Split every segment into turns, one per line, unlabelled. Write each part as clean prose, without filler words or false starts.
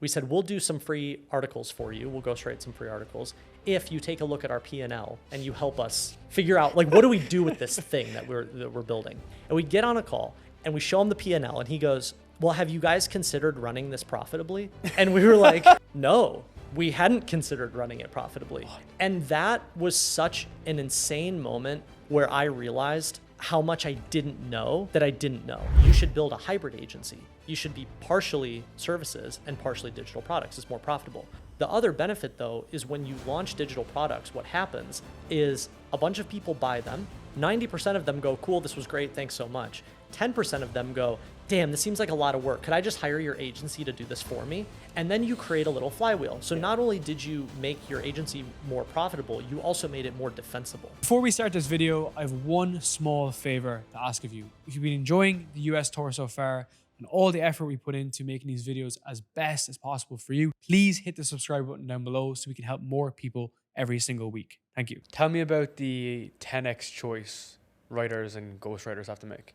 we said, we'll do some free articles for you. We'll ghostwrite some free articles if you take a look at our P&L and you help us figure out, like, what do we do with this thing that we're building? And we get on a call and we show him the P&L and he goes, well, have you guys considered running this profitably? And we were like, no, we hadn't considered running it profitably. And that was such an insane moment where I realized how much I didn't know that I didn't know. You should build a hybrid agency. You should be partially services and partially digital products. It's more profitable. The other benefit, though, is when you launch digital products, what happens is a bunch of people buy them. 90% of them go, cool, this was great, thanks so much. 10% of them go, damn, this seems like a lot of work. Could I just hire your agency to do this for me? And then you create a little flywheel. So not only did you make your agency more profitable, you also made it more defensible.
Before we start this video, I have one small favor to ask of you. If you've been enjoying the US tour so far and all the effort we put into making these videos as best as possible for you, please hit the subscribe button down below so we can help more people every single week. Thank you. Tell me about the 10x choice writers and ghostwriters have to make.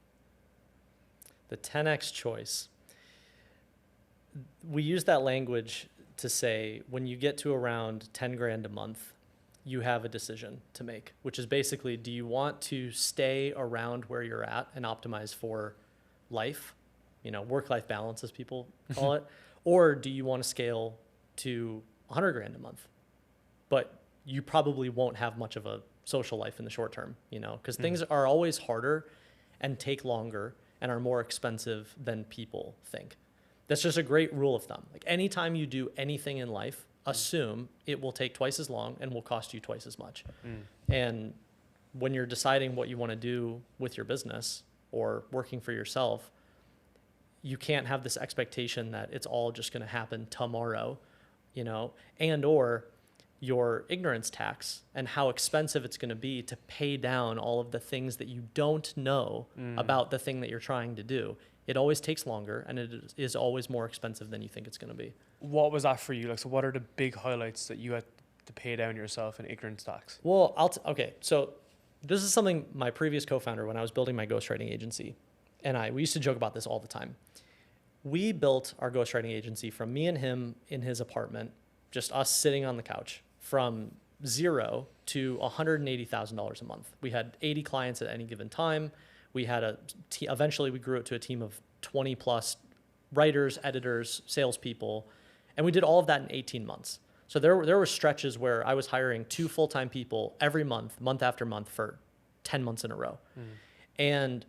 The 10x choice. We use that language to say when you get to around 10 grand a month, you have a decision to make, which is basically, do you want to stay around where you're at and optimize for life, work-life balance as people call it, or do you want to scale to 100 grand a month? But you probably won't have much of a social life in the short term, because things are always harder and take longer and are more expensive than people think. That's just a great rule of thumb. Like anytime you do anything in life, assume it will take twice as long and will cost you twice as much. And when you're deciding what you want to do with your business or working for yourself, you can't have this expectation that it's all just going to happen tomorrow, and or your ignorance tax and how expensive it's going to be to pay down all of the things that you don't know about the thing that you're trying to do. It always takes longer and it is always more expensive than you think it's going to be.
What was that for you? So what are the big highlights that you had to pay down yourself in ignorance tax?
Well, okay. So this is something my previous co-founder, when I was building my ghostwriting agency, and we used to joke about this all the time. We built our ghostwriting agency from me and him in his apartment, just us sitting on the couch, from zero to $180,000 a month. We had 80 clients at any given time. We had eventually we grew it to a team of 20 plus writers, editors, salespeople, and we did all of that in 18 months. So there were stretches where I was hiring 2 full-time people every month, month after month for 10 months in a row. And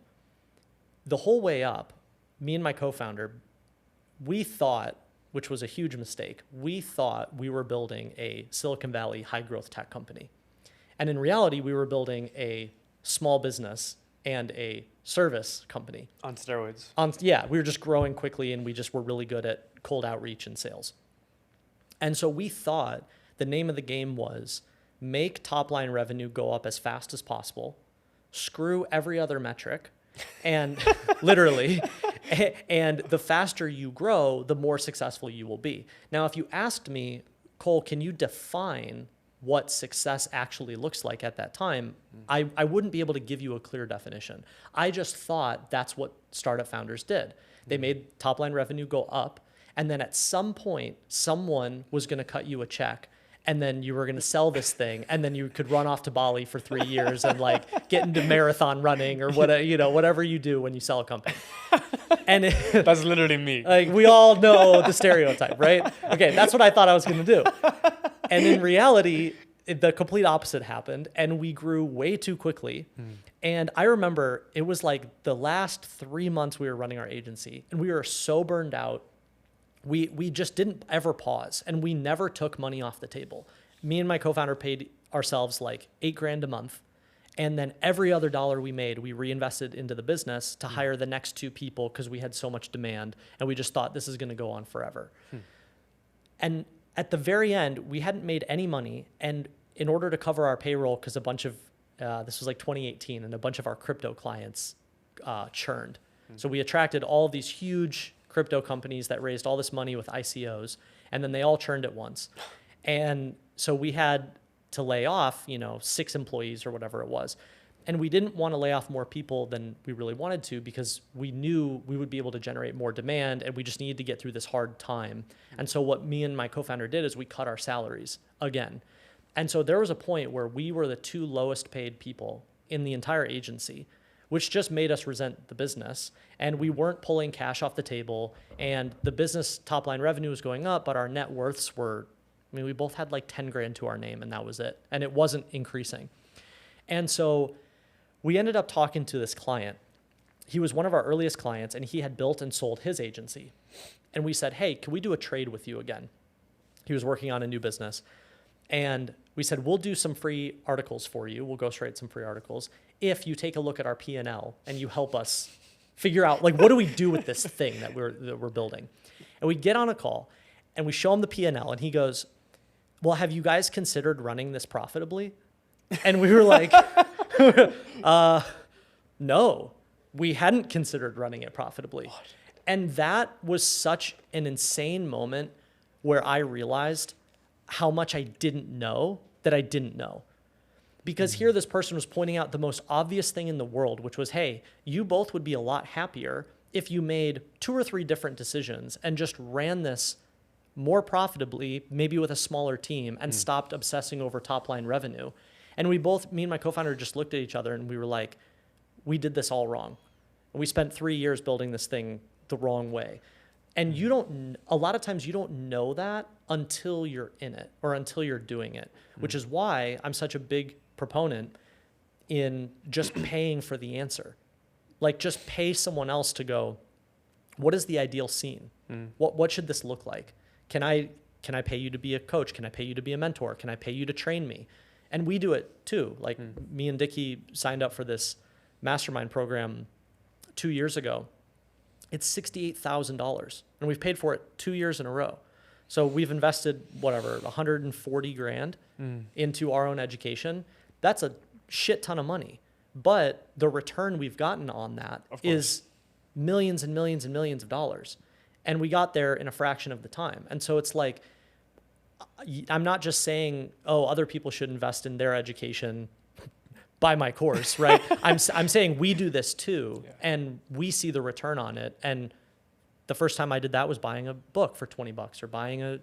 the whole way up, me and my co-founder, we thought, which was a huge mistake, we thought we were building a Silicon Valley high growth tech company. And in reality, we were building a small business and a service company.
On steroids.
Yeah, we were just growing quickly and we just were really good at cold outreach and sales. And so we thought the name of the game was make top line revenue go up as fast as possible, screw every other metric, and literally, and the faster you grow, the more successful you will be. Now, if you asked me, Cole, can you define what success actually looks like at that time, I wouldn't be able to give you a clear definition. I just thought that's what startup founders did. They made top line revenue go up, and then at some point, someone was going to cut you a check, and then you were going to sell this thing, and then you could run off to Bali for 3 years and like get into marathon running or whatever you do when you sell a company. And
that's literally me.
Like we all know the stereotype, right? Okay, that's what I thought I was going to do. And in reality, the complete opposite happened, and we grew way too quickly. And I remember it was like the last 3 months we were running our agency, and we were so burned out. We just didn't ever pause, and we never took money off the table. Me and my co-founder paid ourselves like $8,000 a month. And then every other dollar we made, we reinvested into the business to hire the next 2 people because we had so much demand, and we just thought this is going to go on forever. And at the very end, we hadn't made any money. And in order to cover our payroll, because a bunch of, this was like 2018, and a bunch of our crypto clients churned. So we attracted all of these huge crypto companies that raised all this money with ICOs, and then they all churned at once. And so we had to lay off, 6 employees or whatever it was. And we didn't want to lay off more people than we really wanted to because we knew we would be able to generate more demand and we just needed to get through this hard time. And so what me and my co-founder did is we cut our salaries again. And so there was a point where we were the 2 lowest paid people in the entire agency, which just made us resent the business. And we weren't pulling cash off the table, and the business top line revenue was going up, but our net worths were, I mean, we both had like 10 grand to our name and that was it. And it wasn't increasing. And so we ended up talking to this client. He was one of our earliest clients and he had built and sold his agency. And we said, hey, can we do a trade with you again? He was working on a new business. And we said, we'll do some free articles for you. We'll ghostwrite some free articles if you take a look at our P&L and you help us figure out, like, what do we do with this thing that we're building? And we get on a call and we show him the P&L and he goes, well, have you guys considered running this profitably? And we were like, no, we hadn't considered running it profitably. What? And that was such an insane moment where I realized how much I didn't know that I didn't know. Because here this person was pointing out the most obvious thing in the world, which was, hey, you both would be a lot happier if you made 2 or 3 different decisions and just ran this more profitably, maybe with a smaller team, and stopped obsessing over top line revenue. And we both, me and my co-founder, just looked at each other and we were like, we did this all wrong. And we spent 3 years building this thing the wrong way. And a lot of times you don't know that until you're in it or until you're doing it, which is why I'm such a big proponent in just paying for the answer. Like, just pay someone else to go, what is the ideal scene? What should this look like? Can I pay you to be a coach? Can I pay you to be a mentor? Can I pay you to train me? And we do it too. Like me and Dickie signed up for this mastermind program 2 years ago. It's $68,000 and we've paid for it 2 years in a row. So we've invested whatever, 140 grand into our own education. That's a shit ton of money, but the return we've gotten on that is millions and millions and millions of dollars. And we got there in a fraction of the time. And so it's like, I'm not just saying, oh, other people should invest in their education, buy my course, right? I'm saying we do this too, and we see the return on it. And the first time I did that was buying a book for $20 or buying a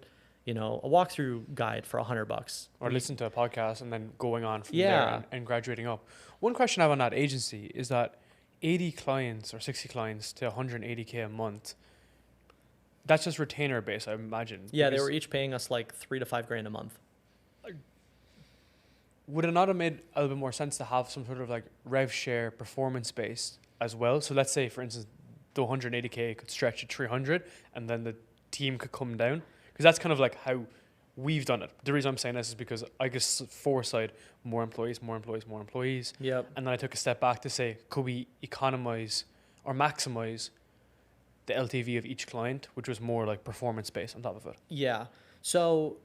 walkthrough guide for $100.
Or listen to a podcast and then going on from there and graduating up. One question I have on that agency is that 80 clients or 60 clients to 180K a month, that's just retainer base, I imagine.
Yeah, they were each paying us like $3 to $5 grand a month.
Would it not have made a little bit more sense to have some sort of like rev share performance based as well? So let's say, for instance, the 180K could stretch to 300 and then the team could come down. Because that's kind of like how we've done it. The reason I'm saying this is because I guess foresight, more employees.
Yep.
And then I took a step back to say, could we economize or maximize the LTV of each client, which was more like performance based on top of it?
Yeah. So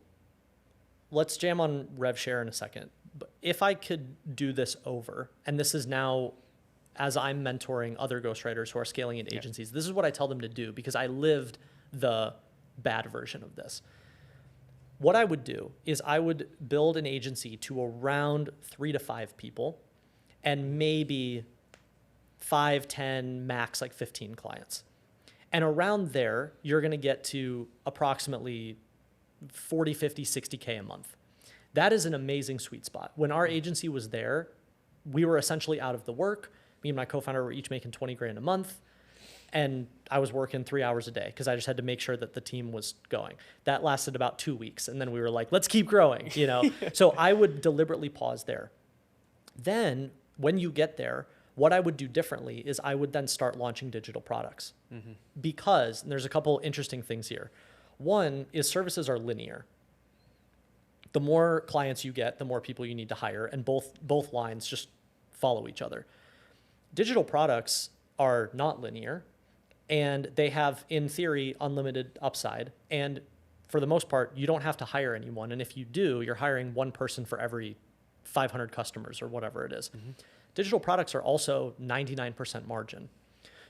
let's jam on rev share in a second. But if I could do this over, and this is now as I'm mentoring other ghostwriters who are scaling in agencies, this is what I tell them to do because I lived the bad version of this. What I would do is I would build an agency to around 3 to 5 people and maybe 5, 10, max like 15 clients. And around there, you're going to get to approximately 40, 50, 60K a month. That is an amazing sweet spot. When our agency was there, we were essentially out of the work. Me and my co-founder were each making 20 grand a month. And I was working 3 hours a day because I just had to make sure that the team was going. That lasted about 2 weeks. And then we were like, let's keep growing, So I would deliberately pause there. Then when you get there, what I would do differently is I would then start launching digital products because and there's a couple interesting things here. One is services are linear. The more clients you get, the more people you need to hire, and both lines just follow each other. Digital products are not linear, and they have, in theory, unlimited upside. And for the most part, you don't have to hire anyone. And if you do, you're hiring one person for every 500 customers or whatever it is. Digital products are also 99% margin.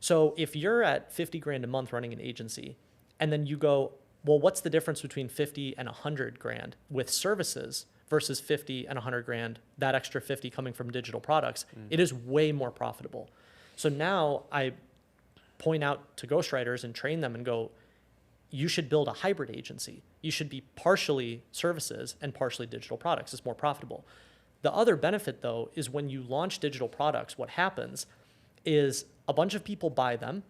So if you're at 50 grand a month running an agency, and then you go, well, what's the difference between 50 and 100 grand with services versus 50 and 100 grand, that extra 50 coming from digital products, it is way more profitable. So now I point out to ghostwriters and train them and go, you should build a hybrid agency. You should be partially services and partially digital products. It's more profitable. The other benefit, though, is when you launch digital products, what happens is a bunch of people buy them.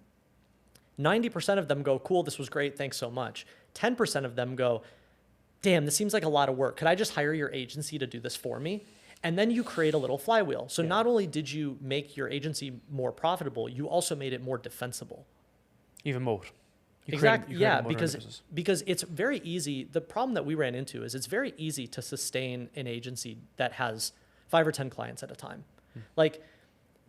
90% of them go, cool, this was great, thanks so much. 10% of them go, damn, this seems like a lot of work. Could I just hire your agency to do this for me? And then you create a little flywheel. So not only did you make your agency more profitable, you also made it more defensible.
Even more.
Exactly. Yeah, because it's very easy. The problem that we ran into is it's very easy to sustain an agency that has 5 or 10 clients at a time. Like,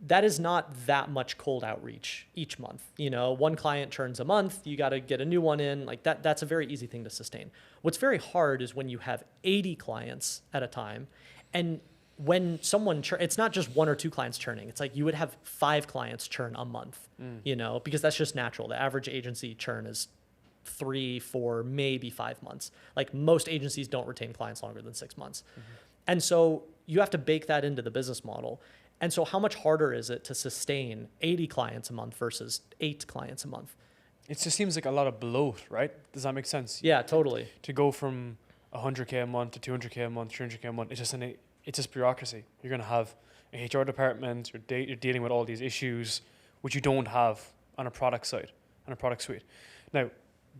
that is not that much cold outreach each month. You know, one client churns a month, you got to get a new one in. Like that's a very easy thing to sustain. What's very hard is when you have 80 clients at a time, and when someone it's not just 1 or 2 clients churning. It's like you would have 5 clients churn a month, you know, because that's just natural. The average agency churn is 3, 4, maybe 5 months. Like most agencies don't retain clients longer than 6 months. And so you have to bake that into the business model. And so how much harder is it to sustain 80 clients a month versus 8 clients a month?
It just seems like a lot of bloat, right? Does that make sense?
Yeah, totally.
To go from 100K a month to 200K a month, 300K a month, it's just bureaucracy. You're going to have a HR department, you're dealing with all these issues, which you don't have on a product side, on a product suite. Now,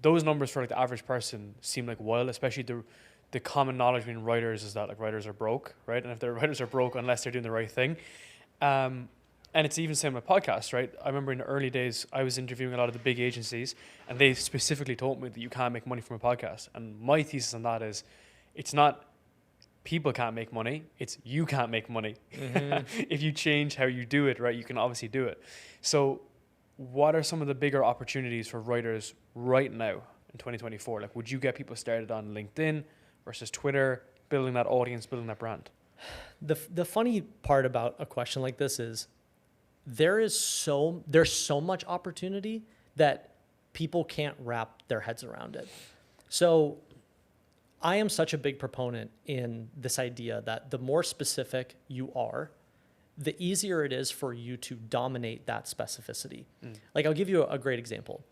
those numbers for like the average person seem like wild, especially the common knowledge between writers is that like writers are broke, right? And if their writers are broke unless they're doing the right thing. And it's even the same with podcasts, right? I remember in the early days, I was interviewing a lot of the big agencies and they specifically told me that you can't make money from a podcast. And my thesis on that is it's not people can't make money, it's you can't make money. If you change how you do it, right, you can obviously do it. So what are some of the bigger opportunities for writers right now in 2024? Like, would you get people started on LinkedIn versus Twitter, building that audience, building that brand?
The funny part about a question like this is there's so much opportunity that people can't wrap their heads around it. So I am such a big proponent in this idea that the more specific you are, the easier it is for you to dominate that specificity. Like, I'll give you a great example.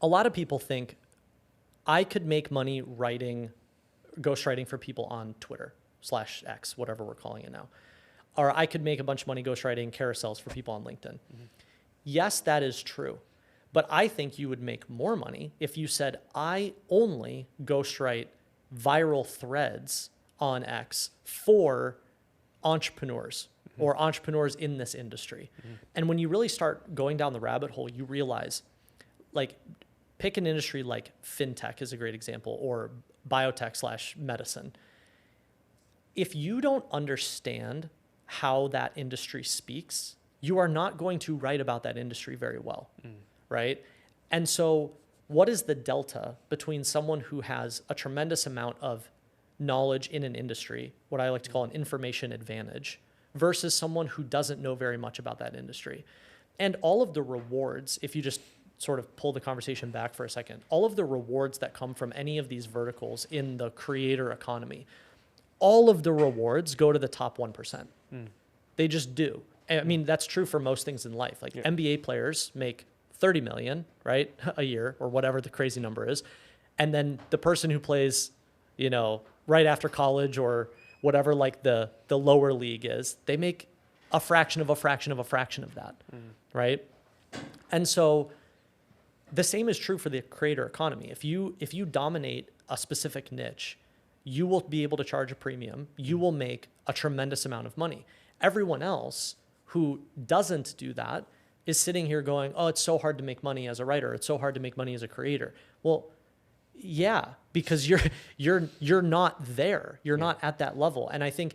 A lot of people think I could make money ghostwriting for people on Twitter /X, whatever we're calling it now. Or I could make a bunch of money ghostwriting carousels for people on LinkedIn. Yes, that is true. But I think you would make more money if you said, I only ghostwrite viral threads on X for entrepreneurs or entrepreneurs in this industry. And when you really start going down the rabbit hole, you realize, like, pick an industry like fintech is a great example, or biotech /medicine. If you don't understand how that industry speaks, you are not going to write about that industry very well, right? And so what is the delta between someone who has a tremendous amount of knowledge in an industry, what I like to call an information advantage, versus someone who doesn't know very much about that industry? And all of the rewards, if you just sort of pull the conversation back for a second, all of the rewards that come from any of these verticals in the creator economy, all of the rewards go to the top 1%. They just do. I mean, that's true for most things in life. Like NBA players make 30 million, right, a year, or whatever the crazy number is. And then the person who plays, you know, right after college or whatever, like the lower league is, they make a fraction of a fraction of a fraction of that, right? And so the same is true for the creator economy. If you dominate a specific niche, you will be able to charge a premium. You will make a tremendous amount of money. Everyone else who doesn't do that is sitting here going, oh, it's so hard to make money as a writer. It's so hard to make money as a creator. Well, yeah, because you're not there. You're not at that level. And I think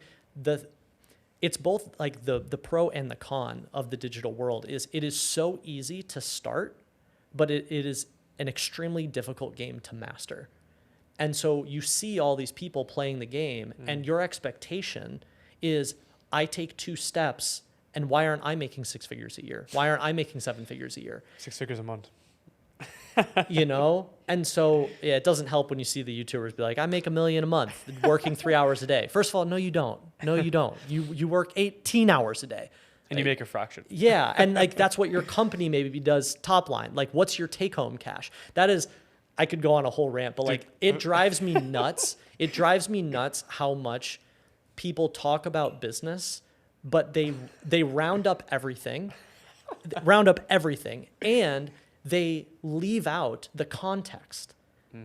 it's both like the pro and the con of the digital world is it is so easy to start, but it is an extremely difficult game to master. And so you see all these people playing the game and your expectation is, I take 2 steps, and why aren't I making 6 figures a year? Why aren't I making 7 figures a year?
6 figures a month.
you know? And so, yeah, it doesn't help when you see the YouTubers be like, I make $1 million a month working 3 hours a day. First of all, no, you don't. No, you don't. You work 18 hours a day.
And you make a fraction.
Yeah. And like, that's what your company maybe does top line. Like, what's your take home cash? That is, I could go on a whole rant, but like, it drives me nuts. It drives me nuts how much people talk about business, but they round up everything, and they leave out the context.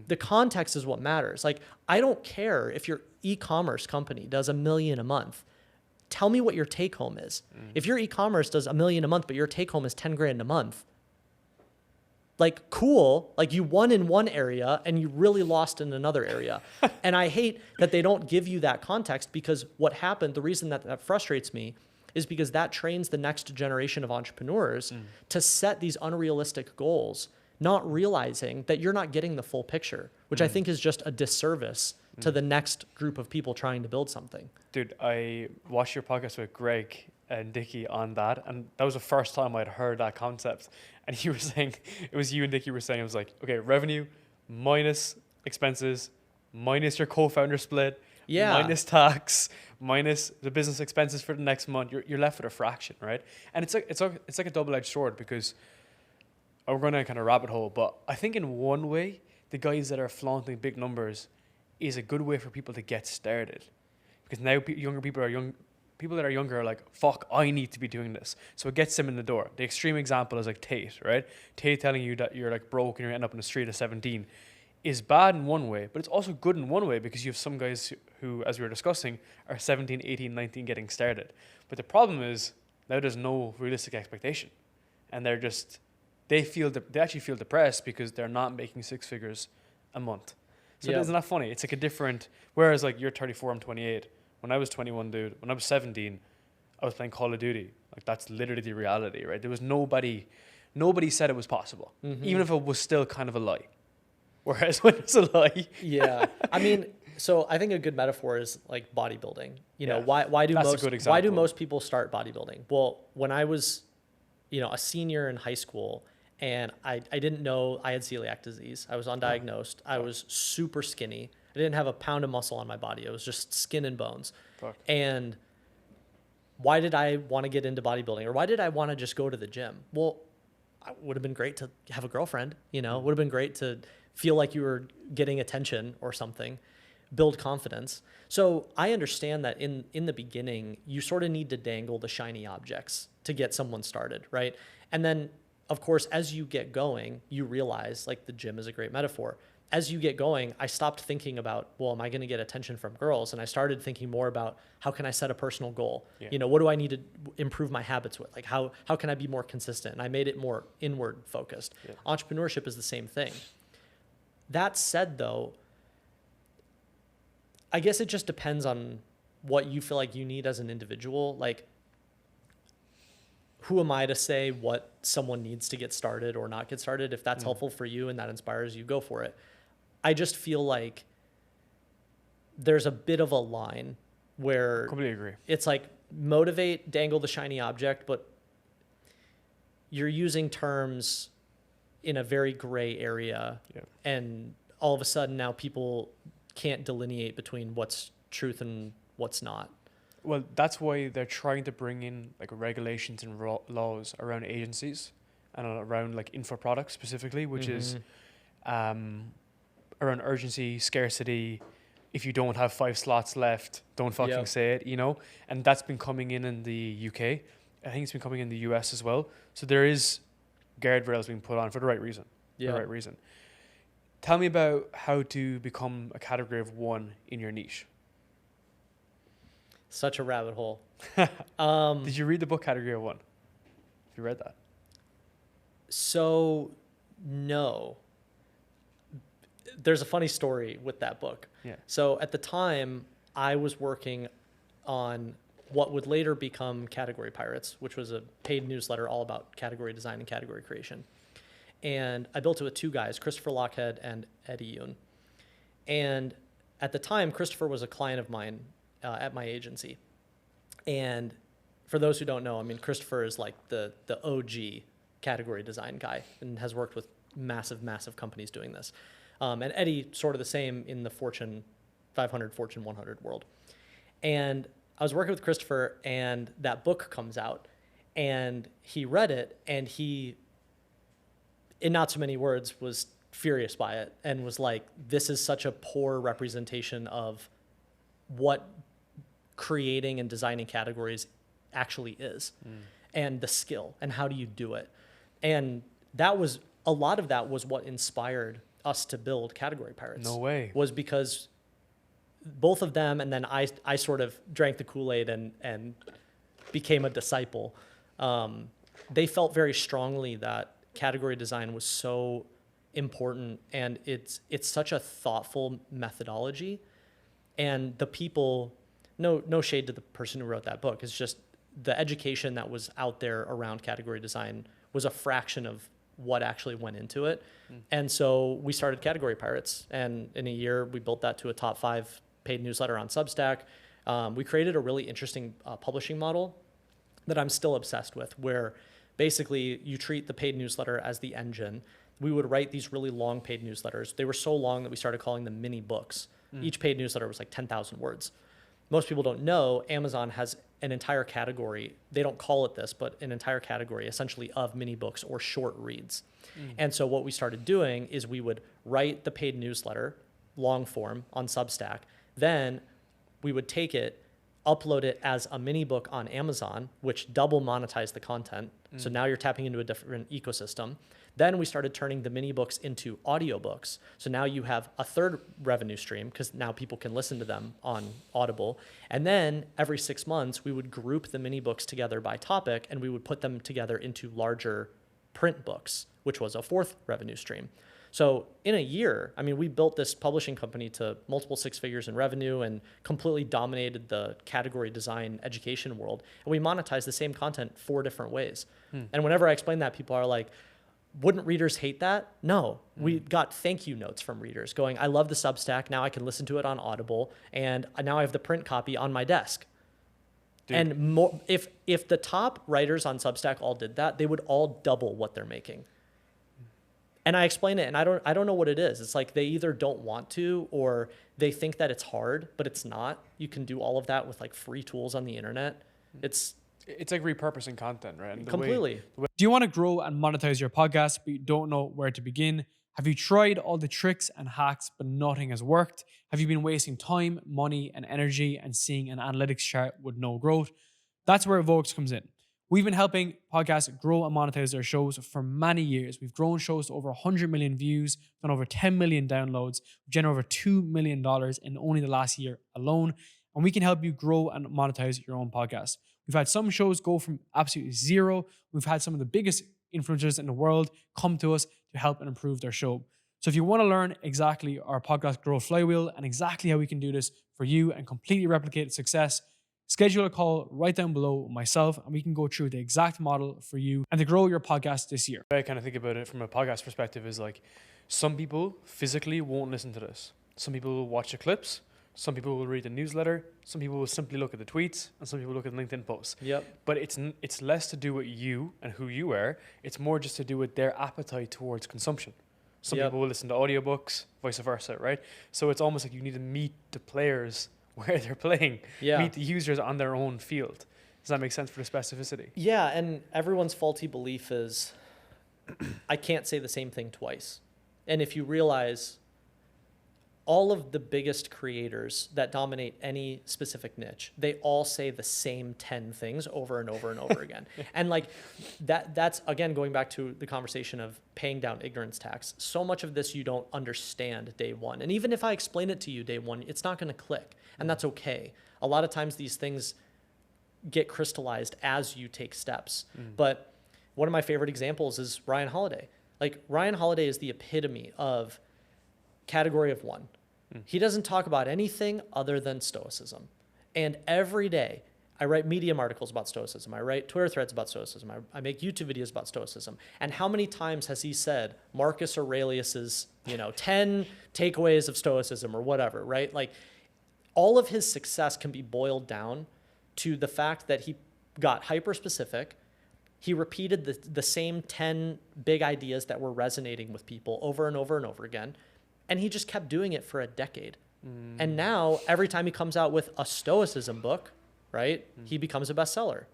The context is what matters. Like, I don't care if your e-commerce company does $1 million a month. Tell me what your take home is. If your e-commerce does $1 million a month, but your take home is 10 grand a month, like, cool. Like, you won in one area and you really lost in another area. And I hate that they don't give you that context, because what happened, the reason that frustrates me is because that trains the next generation of entrepreneurs to set these unrealistic goals, not realizing that you're not getting the full picture, which I think is just a disservice to the next group of people trying to build something.
Dude, I watched your podcast with Greg and Dickie on that, and that was the first time I'd heard that concept. And you were saying, it was you and Dickie were saying, it was like, okay, revenue minus expenses, minus your co-founder split, minus tax, minus the business expenses for the next month. You're left with a fraction, right? And it's like a double-edged sword, because we're going to kind of rabbit hole, but I think in one way, the guys that are flaunting big numbers is a good way for people to get started, because now people that are younger are like, fuck, I need to be doing this. So it gets them in the door. The extreme example is like Tate, right? Tate telling you that you're like broke and you're ending up in the street at 17 is bad in one way, but it's also good in one way, because you have some guys who, as we were discussing, are 17, 18, 19 getting started. But the problem is now there's no realistic expectation, and they actually feel depressed because they're not making 6 figures a month. So isn't that funny? It's like a different, whereas like you're 34, I'm 28. When I was 21, dude, when I was 17, I was playing Call of Duty. Like, that's literally the reality, right? There was nobody said it was possible, even if it was still kind of a lie. Whereas when it's a lie.
Yeah. I mean, so I think a good metaphor is like bodybuilding. You know, why do most people start bodybuilding? Well, when I was, a senior in high school, and I didn't know I had celiac disease. I was undiagnosed. I was super skinny. I didn't have a pound of muscle on my body. It was just skin and bones.
Fuck.
And why did I want to get into bodybuilding, or why did I want to just go to the gym? Well, it would have been great to have a girlfriend, would have been great to feel like you were getting attention or something, build confidence. So I understand that in the beginning, you sort of need to dangle the shiny objects to get someone started, right? And then, of course, as you get going, you realize, like, the gym is a great metaphor. As you get going, I stopped thinking about, well, am I going to get attention from girls? And I started thinking more about, how can I set a personal goal?
Yeah.
What do I need to improve my habits with? Like, how can I be more consistent? And I made it more inward focused. Yeah. Entrepreneurship is the same thing. That said, though, I guess it just depends on what you feel like you need as an individual. Like, who am I to say what someone needs to get started or not get started? If that's helpful for you and that inspires you, go for it. I just feel like there's a bit of a line where
completely agree.
It's like motivate, dangle the shiny object, but you're using terms in a very gray area. Yeah. And all of a sudden now people can't delineate between what's truth and what's not.
Well, that's why they're trying to bring in like regulations and laws around agencies and around like info products specifically, which is around urgency, scarcity. If you don't have 5 slots left, don't fucking say it, And that's been coming in the UK. I think it's been coming in the US as well. So there is guardrails being put on for the right reason. For the right reason. Tell me about how to become a category of one in your niche.
Such a rabbit hole.
Did you read the book Category of One? Have you read that?
So, no. There's a funny story with that book.
Yeah.
So at the time, I was working on what would later become Category Pirates, which was a paid newsletter all about category design and category creation. And I built it with 2 guys, Christopher Lockhead and Eddie Yoon. And at the time, Christopher was a client of mine at my agency. And for those who don't know, I mean, Christopher is like the OG category design guy and has worked with massive companies doing this. And Eddie, sort of the same in the Fortune 500, Fortune 100 world. And I was working with Christopher, and that book comes out, and he read it, and he, in not so many words, was furious by it and was like, this is such a poor representation of what creating and designing categories actually is, and the skill, and how do you do it. And that was, a lot of that was what inspired us to build Category Pirates.
No way.
Was because both of them, and then I sort of drank the Kool-Aid and became a disciple. They felt very strongly that category design was so important, and it's such a thoughtful methodology. And the people, no shade to the person who wrote that book, it's just the education that was out there around category design was a fraction of what actually went into it. And so we started Category Pirates, and in a year we built that to a top 5 paid newsletter on Substack. We created a really interesting publishing model that I'm still obsessed with, where basically you treat the paid newsletter as the engine. We would write these really long paid newsletters. They were so long that we started calling them mini books. Each paid newsletter was like 10,000 words. Most people don't know Amazon has an entire category. They don't call it this, but an entire category essentially of mini books or short reads. And so what we started doing is we would write the paid newsletter, long form, on Substack. Then we would take it, upload it as a mini book on Amazon, which double monetized the content. So now you're tapping into a different ecosystem. Then we started turning the mini books into audiobooks. So now you have a third revenue stream, because now people can listen to them on Audible. And then every 6 months, we would group the mini books together by topic, and we would put them together into larger print books, which was a fourth revenue stream. So in a year, I mean, we built this publishing company to multiple 6 figures in revenue and completely dominated the category design education world. And we monetized the same content 4 different ways. And whenever I explain that, people are like, wouldn't readers hate that? No, we got thank you notes from readers going, I love the Substack. Now I can listen to it on Audible. And now I have the print copy on my desk. Dude. And more, if the top writers on Substack all did that, they would all double what they're making. And I explain it, and I don't know what it is. It's like they either don't want to, or they think that it's hard, but it's not. You can do all of that with like free tools on the internet. It's
like repurposing content, right? And
completely.
Do you want to grow and monetize your podcast, but you don't know where to begin? Have you tried all the tricks and hacks, but nothing has worked? Have you been wasting time, money, and energy and seeing an analytics chart with no growth? That's where Vox comes in. We've been helping podcasts grow and monetize their shows for many years. We've grown shows to over 100 million views, done over 10 million downloads, we've generated over $2 million in only the last year alone. And we can help you grow and monetize your own podcast. We've had some shows go from absolutely zero. We've had some of the biggest influencers in the world come to us to help and improve their show. So if you want to learn exactly our podcast growth flywheel and exactly how we can do this for you and completely replicate success, schedule a call right down below with myself, and we can go through the exact model for you and to grow your podcast this year.
I kind of think about it from a podcast perspective is like, some people physically won't listen to this. Some people will watch the clips. Some people will read the newsletter. Some people will simply look at the tweets, and some people look at LinkedIn posts.
Yep.
But it's less to do with you and who you are. It's more just to do with their appetite towards consumption. Some people will listen to audiobooks, vice versa, right? So it's almost like you need to meet the players where they're playing, meet the users on their own field. Does that make sense for the specificity?
Yeah, and everyone's faulty belief is, I can't say the same thing twice. And if you realize all of the biggest creators that dominate any specific niche, they all say the same 10 things over and over and over again. And like that's, again, going back to the conversation of paying down ignorance tax. So much of this you don't understand day one. And even if I explain it to you day one, it's not going to click. And that's okay. A lot of times these things get crystallized as you take steps. But one of my favorite examples is Ryan Holiday. Like, Ryan Holiday is the epitome of category of one. He doesn't talk about anything other than stoicism. And every day I write Medium articles about stoicism. I write Twitter threads about stoicism. I make YouTube videos about stoicism. And how many times has he said Marcus Aurelius's, 10 takeaways of stoicism or whatever, right? Like, all of his success can be boiled down to the fact that he got hyper specific. He repeated the same 10 big ideas that were resonating with people over and over and over again. And he just kept doing it for a decade. And now every time he comes out with a stoicism book, right, he becomes a bestseller.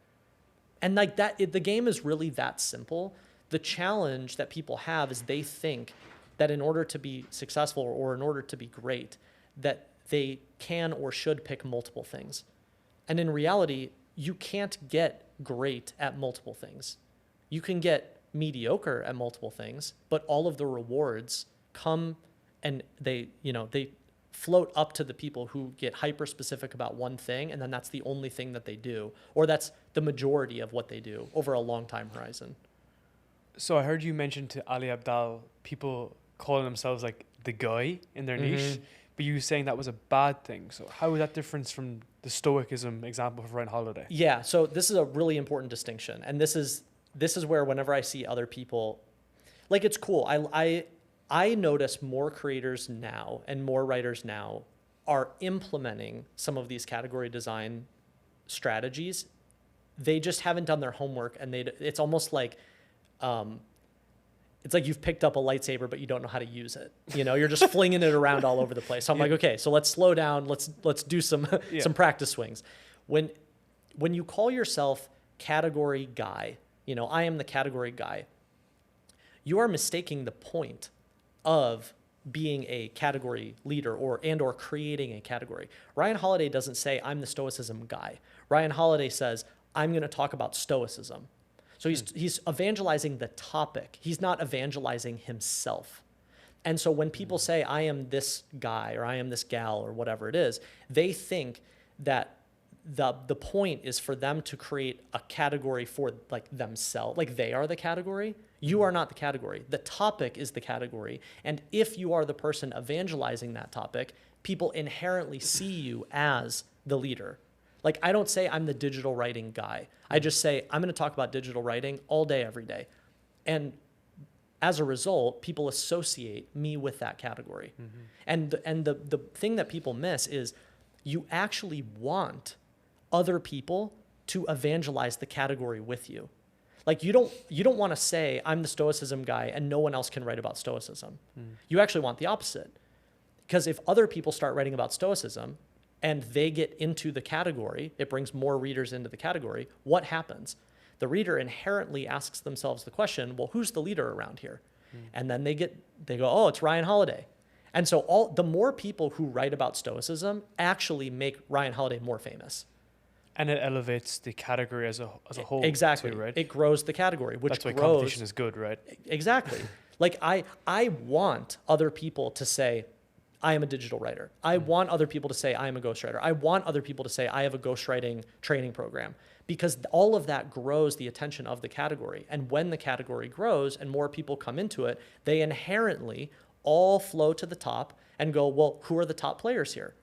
And like that, the game is really that simple. The challenge that people have is they think that in order to be successful or in order to be great, that they can or should pick multiple things. And in reality, you can't get great at multiple things. You can get mediocre at multiple things, but all of the rewards come and they float up to the people who get hyper specific about one thing, and then that's the only thing that they do, or that's the majority of what they do over a long time horizon.
So I heard you mention to Ali Abdal people calling themselves like the guy in their niche, but you were saying that was a bad thing. So how is that different from the stoicism example of Ryan Holiday?
Yeah, so this is a really important distinction, and this is where whenever I see other people, like it's cool. I notice more creators now and more writers now are implementing some of these category design strategies. They just haven't done their homework, and it's almost like it's like you've picked up a lightsaber, but you don't know how to use it. You're just flinging it around all over the place. So I'm like, okay, so let's slow down. Let's do some practice swings. When you call yourself category guy, I am the category guy, you are mistaking the point of being a category leader or creating a category. Ryan Holiday doesn't say, I'm the stoicism guy. Ryan Holiday says, I'm going to talk about stoicism. So he's evangelizing the topic. He's not evangelizing himself. And so when people say, I am this guy or I am this gal or whatever it is, they think that the point is for them to create a category for like themselves, like they are the category. You are not the category. The topic is the category. And if you are the person evangelizing that topic, people inherently see you as the leader. Like I don't say I'm the digital writing guy. I just say I'm going to talk about digital writing all day, every day. And as a result, people associate me with that category. And the thing that people miss is you actually want other people to evangelize the category with you. Like you don't want to say I'm the stoicism guy and no one else can write about stoicism. You actually want the opposite. Because if other people start writing about stoicism and they get into the category, it brings more readers into the category. What happens? The reader inherently asks themselves the question, well, who's the leader around here? And then they go, oh, it's Ryan Holiday. And so the more people who write about stoicism actually make Ryan Holiday more famous.
And it elevates the category as a whole.
Exactly.
Too, right?
It grows the category, which
that's why
grows.
Competition is good, right?
Exactly. Like I want other people to say, I am a digital writer. I want other people to say, I am a ghostwriter. I want other people to say, I have a ghostwriting training program, because all of that grows the attention of the category. And when the category grows and more people come into it, they inherently all flow to the top and go, well, who are the top players here?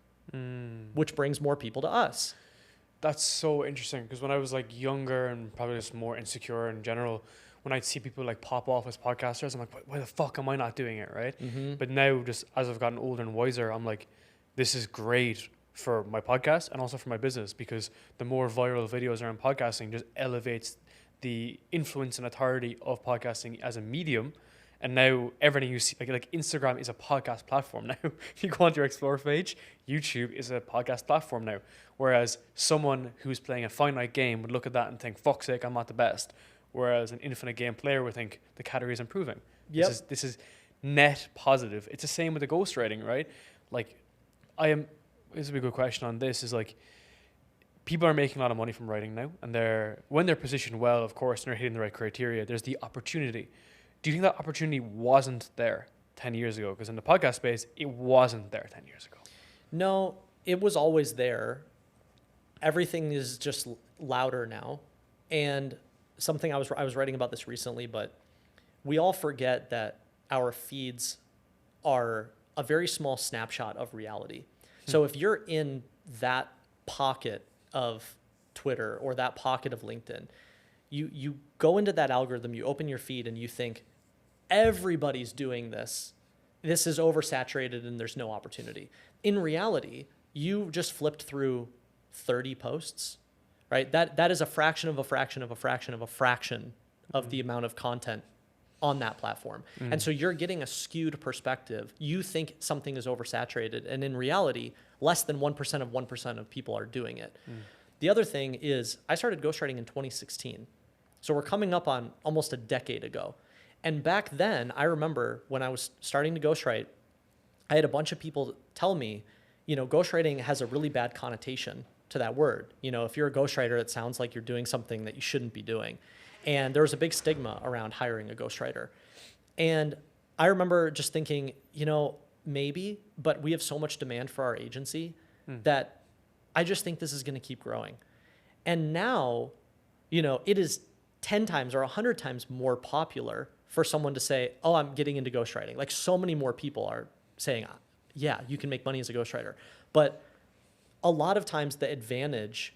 Which brings more people to us.
That's so interesting, because when I was like younger and probably just more insecure in general, when I'd see people like pop off as podcasters, I'm like, why the fuck am I not doing it, right? But now, just as I've gotten older and wiser, I'm like, this is great for my podcast and also for my business, because the more viral videos around podcasting just elevates the influence and authority of podcasting as a medium. And now everything you see, like Instagram is a podcast platform now. If you go onto your Explore page, YouTube is a podcast platform now. Whereas someone who's playing a finite game would look at that and think, fuck's sake, I'm not the best. Whereas an infinite game player would think the category is improving.
Yep.
This is net positive. It's the same with the ghostwriting, right? Like, this is a good question on this, is like, people are making a lot of money from writing now, and when they're positioned well, of course, and they're hitting the right criteria, there's the opportunity. Do you think that opportunity wasn't there 10 years ago? Because in the podcast space, it wasn't there 10 years ago.
No, it was always there. Everything is just louder now. And something I was writing about this recently, but we all forget that our feeds are a very small snapshot of reality. So if you're in that pocket of Twitter or that pocket of LinkedIn, you go into that algorithm, you open your feed and you think, everybody's doing this. This is oversaturated and there's no opportunity. In reality, you just flipped through 30 posts right? That is a fraction of a fraction of a fraction of a fraction of the amount of content on that platform. And so you're getting a skewed perspective. You think something is oversaturated, and in reality, less than 1% of 1% of people are doing it. The other thing is I started ghostwriting in 2016. So we're coming up on almost a decade ago. And back then, I remember when I was starting to ghostwrite, I had a bunch of people tell me, ghostwriting has a really bad connotation to that word. If you're a ghostwriter, it sounds like you're doing something that you shouldn't be doing. And there was a big stigma around hiring a ghostwriter. And I remember just thinking, maybe, but we have so much demand for our agency that I just think this is going to keep growing. And now, it is 10 times or 100 times more popular for someone to say, oh, I'm getting into ghostwriting. Like, so many more people are saying, yeah, you can make money as a ghostwriter. But a lot of times the advantage,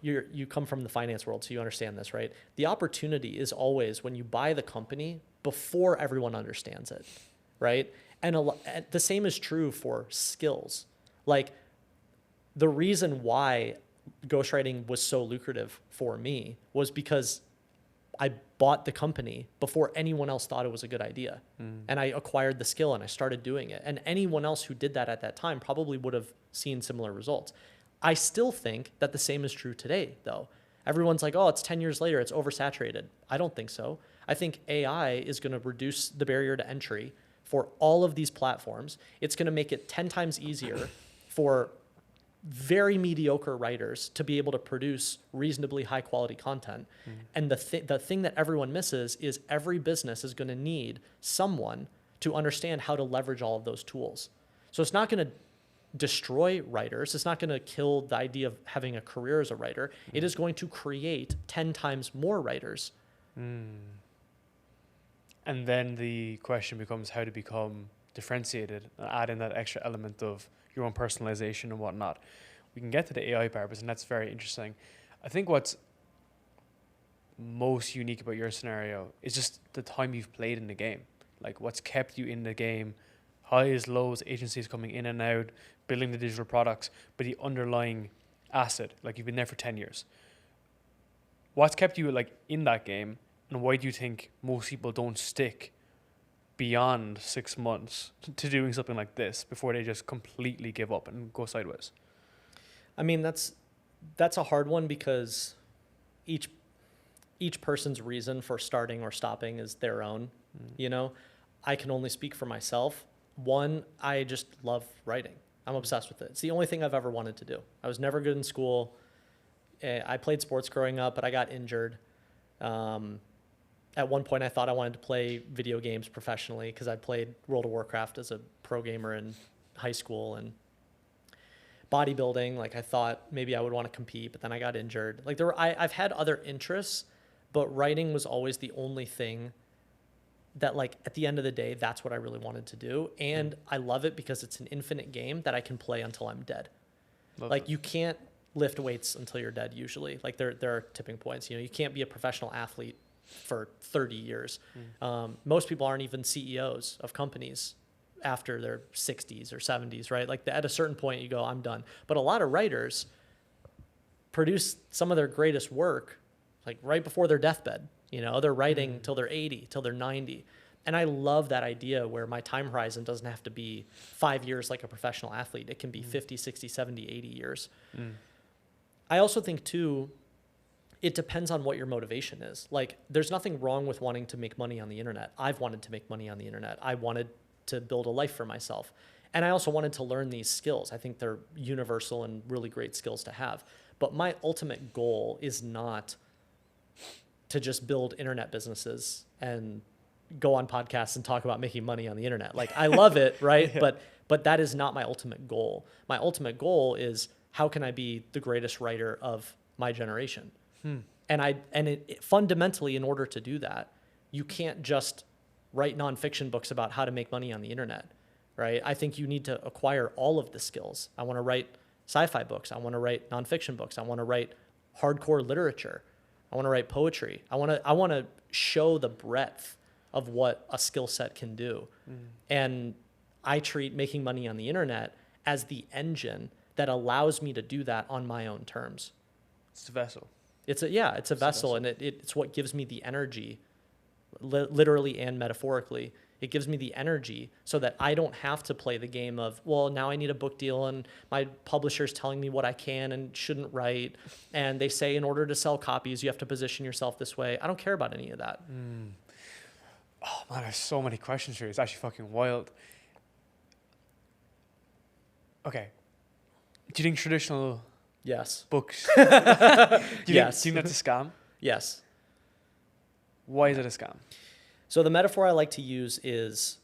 you come from the finance world, so you understand this, right? The opportunity is always when you buy the company before everyone understands it, right? And the same is true for skills. Like, the reason why ghostwriting was so lucrative for me was because I bought the company before anyone else thought it was a good idea. And I acquired the skill and I started doing it. And anyone else who did that at that time probably would have seen similar results. I still think that the same is true today, though. Everyone's like, oh, it's 10 years later, it's oversaturated. I don't think so. I think AI is going to reduce the barrier to entry for all of these platforms. It's going to make it 10 times easier for very mediocre writers to be able to produce reasonably high quality content. And the thing that everyone misses is every business is going to need someone to understand how to leverage all of those tools. So it's not going to destroy writers. It's not going to kill the idea of having a career as a writer. It is going to create 10 times more writers.
And then the question becomes how to become differentiated and add in that extra element of your own personalization and whatnot. We can get to the AI part, and that's very interesting. I think what's most unique about your scenario is just the time you've played in the game. Like, what's kept you in the game, highs, lows, agencies coming in and out, building the digital products, but the underlying asset, like you've been there for 10 years. What's kept you like in that game, and why do you think most people don't stick beyond 6 months to doing something like this before they just completely give up and go sideways?
I mean, that's a hard one because each person's reason for starting or stopping is their own. I can only speak for myself. One, I just love writing. I'm obsessed with it. It's the only thing I've ever wanted to do. I was never good in school. I played sports growing up, but I got injured. At one point, I thought I wanted to play video games professionally because I played World of Warcraft as a pro gamer in high school, and bodybuilding. Like, I thought maybe I would want to compete, but then I got injured. Like, I've had other interests, but writing was always the only thing that, like, at the end of the day, that's what I really wanted to do. And I love it because it's an infinite game that I can play until I'm dead. You can't lift weights until you're dead usually. Like, there are tipping points. You can't be a professional athlete for 30 years. Most people aren't even CEOs of companies after their 60s or 70s, right? Like, at a certain point you go, I'm done. But a lot of writers produce some of their greatest work like right before their deathbed. They're writing till they're 80, till they're 90. And I love that idea where my time horizon doesn't have to be 5 years like a professional athlete. It can be 50, 60, 70, 80 years. I also think too, it depends on what your motivation is. Like, there's nothing wrong with wanting to make money on the internet. I've wanted to make money on the internet. I wanted to build a life for myself. And I also wanted to learn these skills. I think they're universal and really great skills to have. But my ultimate goal is not to just build internet businesses and go on podcasts and talk about making money on the internet. Like, I love it, right? Yeah. But that is not my ultimate goal. My ultimate goal is, how can I be the greatest writer of my generation? And fundamentally, in order to do that, you can't just write nonfiction books about how to make money on the internet, right? I think you need to acquire all of the skills. I want to write sci-fi books. I want to write nonfiction books. I want to write hardcore literature. I want to write poetry. I want to show the breadth of what a skill set can do. And I treat making money on the internet as the engine that allows me to do that on my own terms.
It's a vessel.
It's a vessel, and it's what gives me the energy, literally and metaphorically. It gives me the energy so that I don't have to play the game of, well, now I need a book deal and my publisher's telling me what I can and shouldn't write. And they say in order to sell copies, you have to position yourself this way. I don't care about any of that.
Oh man, there's so many questions here. It's actually fucking wild. Okay. Do you think traditional
Yes.
books,
Yes.
do you think that's a scam?
Yes.
Why is it a scam?
So the metaphor I like to use is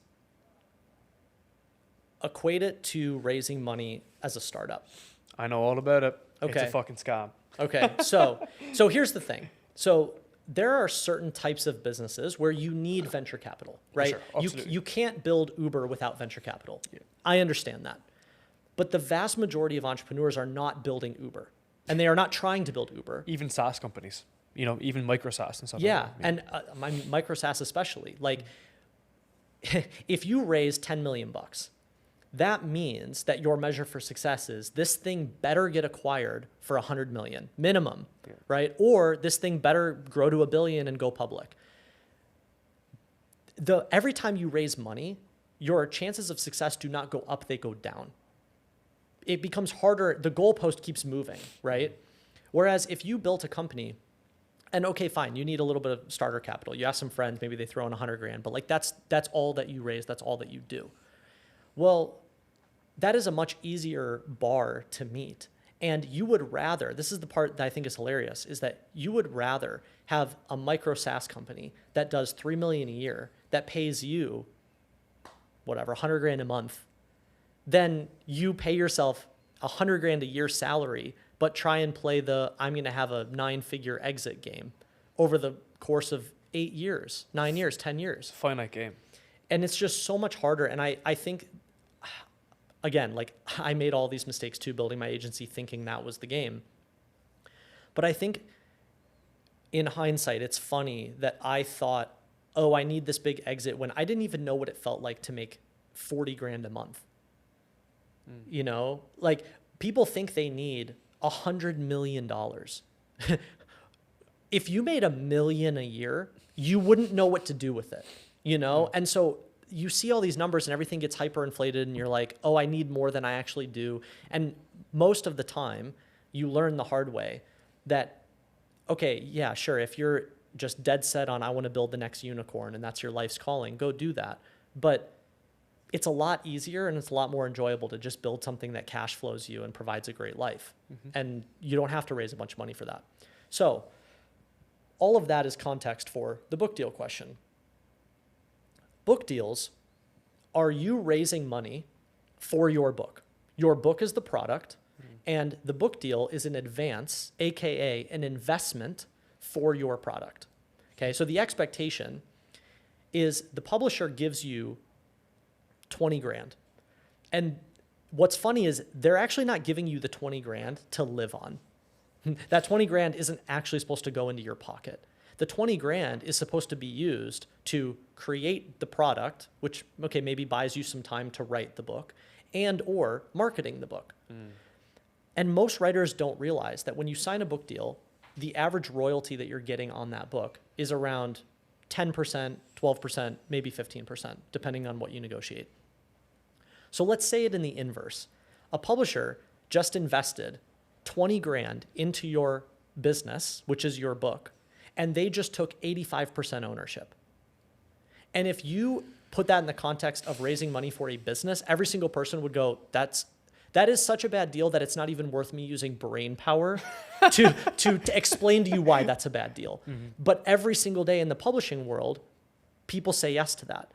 equate it to raising money as a startup.
I know all about it. It's
Okay.
a fucking scam.
Okay. So here's the thing. So there are certain types of businesses where you need venture capital, right?
Sure, absolutely.
You can't build Uber without venture capital.
Yeah.
I understand that. But the vast majority of entrepreneurs are not building Uber, and they are not trying to build Uber.
Even SaaS companies, even micro SaaS and stuff.
Yeah,
like that.
and my micro SaaS especially. Like, if you raise 10 million bucks, that means that your measure for success is this thing better get acquired for 100 million minimum, right? Or this thing better grow to $1 billion and go public. Every time you raise money, your chances of success do not go up; they go down. It becomes harder. The goalpost keeps moving, right? Whereas if you built a company, and okay, fine, you need a little bit of starter capital. You ask some friends, maybe they throw in 100 grand, but like that's all that you raise. That's all that you do. Well, that is a much easier bar to meet. And you would rather, this is the part that I think is hilarious, is that you would rather have a micro SaaS company that does 3 million a year, that pays you, whatever, 100 grand a month, then you pay yourself 100 grand a year salary, but try and play I'm going to have a 9-figure exit game over the course of 8 years, 9 years, 10 years.
It's a finite game.
And it's just so much harder. And I think, again, like I made all these mistakes too, building my agency, thinking that was the game. But I think in hindsight, it's funny that I thought, oh, I need this big exit when I didn't even know what it felt like to make 40 grand a month. Like people think they need $100 million. If you made $1 million a year, you wouldn't know what to do with it, And so you see all these numbers and everything gets hyperinflated and you're like, oh, I need more than I actually do. And most of the time you learn the hard way that, okay, yeah, sure. If you're just dead set on, I want to build the next unicorn and that's your life's calling, go do that. But it's a lot easier and it's a lot more enjoyable to just build something that cash flows you and provides a great life. And you don't have to raise a bunch of money for that. So all of that is context for the book deal question. Book deals are you raising money for your book. Your book is the product, and the book deal is an advance, AKA an investment for your product. Okay, so the expectation is the publisher gives you 20 grand. And what's funny is they're actually not giving you the 20 grand to live on. That 20 grand isn't actually supposed to go into your pocket. The 20 grand is supposed to be used to create the product, which, okay, maybe buys you some time to write the book, and or marketing the book. And most writers don't realize that when you sign a book deal, the average royalty that you're getting on that book is around 10%, 12%, maybe 15%, depending on what you negotiate. So let's say it in the inverse. A publisher just invested 20 grand into your business, which is your book, and they just took 85% ownership. And if you put that in the context of raising money for a business, every single person would go, that is such a bad deal that it's not even worth me using brain power to explain to you why that's a bad deal. But every single day in the publishing world, people say yes to that.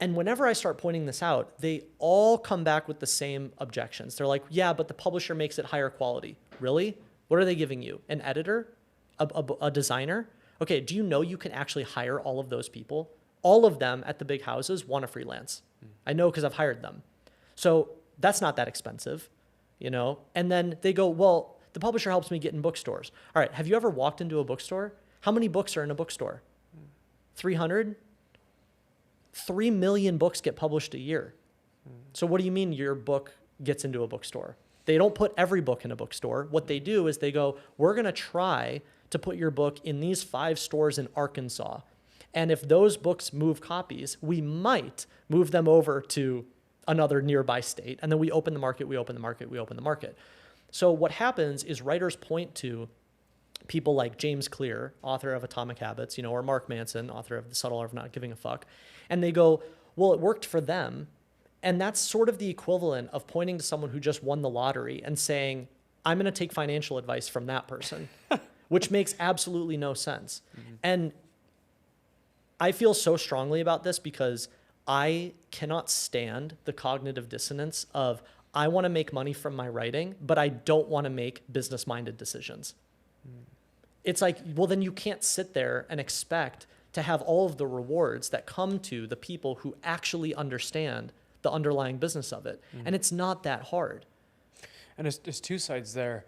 And whenever I start pointing this out, they all come back with the same objections. They're like, yeah, but the publisher makes it higher quality. Really? What are they giving you? An editor? A designer? Okay, do you know you can actually hire all of those people? All of them at the big houses want to freelance. I know because I've hired them. So that's not that expensive, And then they go, well, the publisher helps me get in bookstores. All right, have you ever walked into a bookstore? How many books are in a bookstore? 300? 3 million books get published a year. So what do you mean your book gets into a bookstore? They don't put every book in a bookstore. What they do is they go, we're going to try to put your book in these 5 stores in Arkansas. And if those books move copies, we might move them over to another nearby state. And then we open the market, we open the market, we open the market. So what happens is writers point to people like James Clear, author of Atomic Habits, or Mark Manson, author of The Subtle Art of Not Giving a Fuck. And they go, well, it worked for them. And that's sort of the equivalent of pointing to someone who just won the lottery and saying, I'm going to take financial advice from that person, which makes absolutely no sense. Mm-hmm. And I feel so strongly about this because I cannot stand the cognitive dissonance of, I want to make money from my writing, but I don't want to make business-minded decisions. Mm. It's like, well, then you can't sit there and expect to have all of the rewards that come to the people who actually understand the underlying business of it. And it's not that hard.
And there's 2 sides there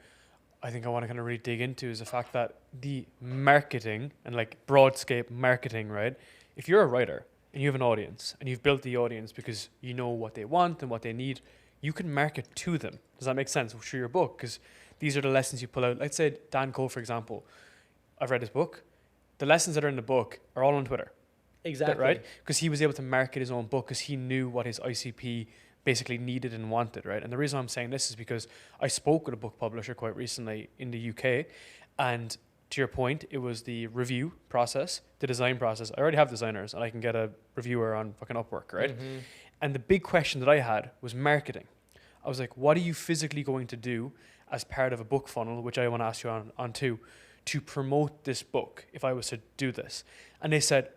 I think I want to kind of really dig into is the fact that the marketing and like broadscape marketing, right? If you're a writer and you have an audience and you've built the audience because you know what they want and what they need, you can market to them. Does that make sense? Through your book, because these are the lessons you pull out. Let's say Dan Cole, for example. I've read his book. The lessons that are in the book are all on Twitter.
Exactly.
Right? Because he was able to market his own book because he knew what his ICP basically needed and wanted, right? And the reason I'm saying this is because I spoke with a book publisher quite recently in the UK, and to your point, it was the review process, the design process. I already have designers and I can get a reviewer on fucking Upwork, right? Mm-hmm. And the big question that I had was marketing. I was like, what are you physically going to do as part of a book funnel, which I want to ask you on too, to promote this book if I was to do this? And they said,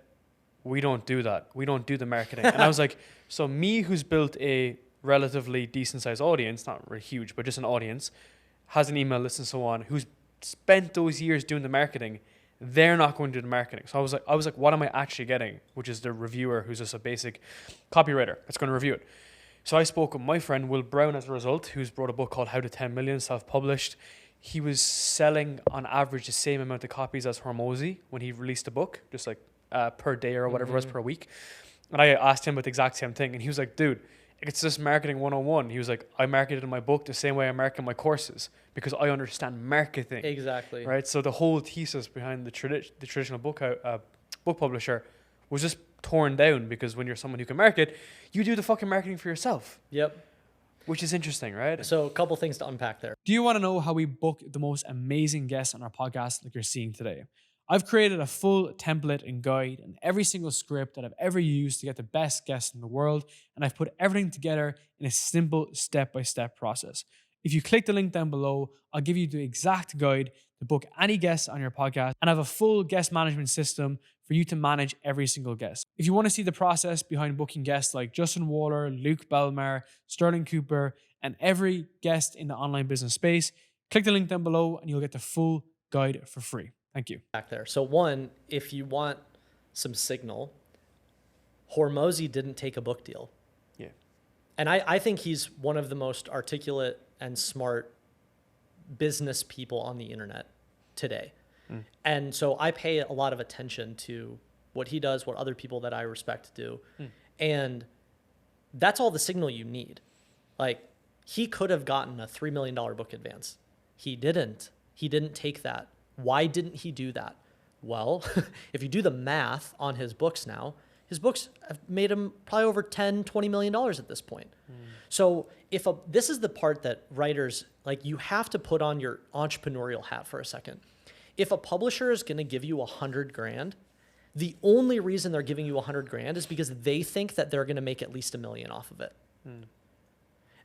we don't do that. We don't do the marketing. And I was like, so me who's built a relatively decent sized audience, not really huge, but just an audience, has an email list and so on, who's spent those years doing the marketing, they're not going to do the marketing. So I was like, what am I actually getting? Which is the reviewer who's just a basic copywriter that's going to review it. So I spoke with my friend Will Brown as a result, who's wrote a book called How to 10 Million, self-published. He was selling on average the same amount of copies as Hormozy when he released a book, just like per day or whatever it was per week. And I asked him about the exact same thing. And he was like, dude, it's just marketing 101. He was like, I marketed in my book the same way I market my courses because I understand marketing.
Exactly.
Right. So the whole thesis behind the traditional book publisher was just torn down because when you're someone who can market, you do the fucking marketing for yourself.
Yep.
Which is interesting, right?
So a couple things to unpack there.
Do you want to know how we book the most amazing guests on our podcast like you're seeing today? I've created a full template and guide and every single script that I've ever used to get the best guests in the world, and I've put everything together in a simple step-by-step process. If you click the link down below, I'll give you the exact guide to book any guests on your podcast, and I have a full guest management system for you to manage every single guest. If you want to see the process behind booking guests like Justin Waller, Luke Belmar, Sterling Cooper, and every guest in the online business space, click the link down below and you'll get the full guide for free. Thank you.
Back there. So one, if you want some signal, Hormozy didn't take a book deal.
Yeah.
And I think he's one of the most articulate and smart business people on the internet today. And so I pay a lot of attention to what he does, what other people that I respect do. And that's all the signal you need. Like, he could have gotten a $3 million book advance. He didn't. He didn't take that. Why didn't he do that? Well, if you do the math on his books now, his books have made him probably over $10, $20 million at this point. So this is the part that writers, like, you have to put on your entrepreneurial hat for a second. If a publisher is going to give you $100,000, the only reason they're giving you $100,000 is because they think that they're going to make at least $1 million off of it.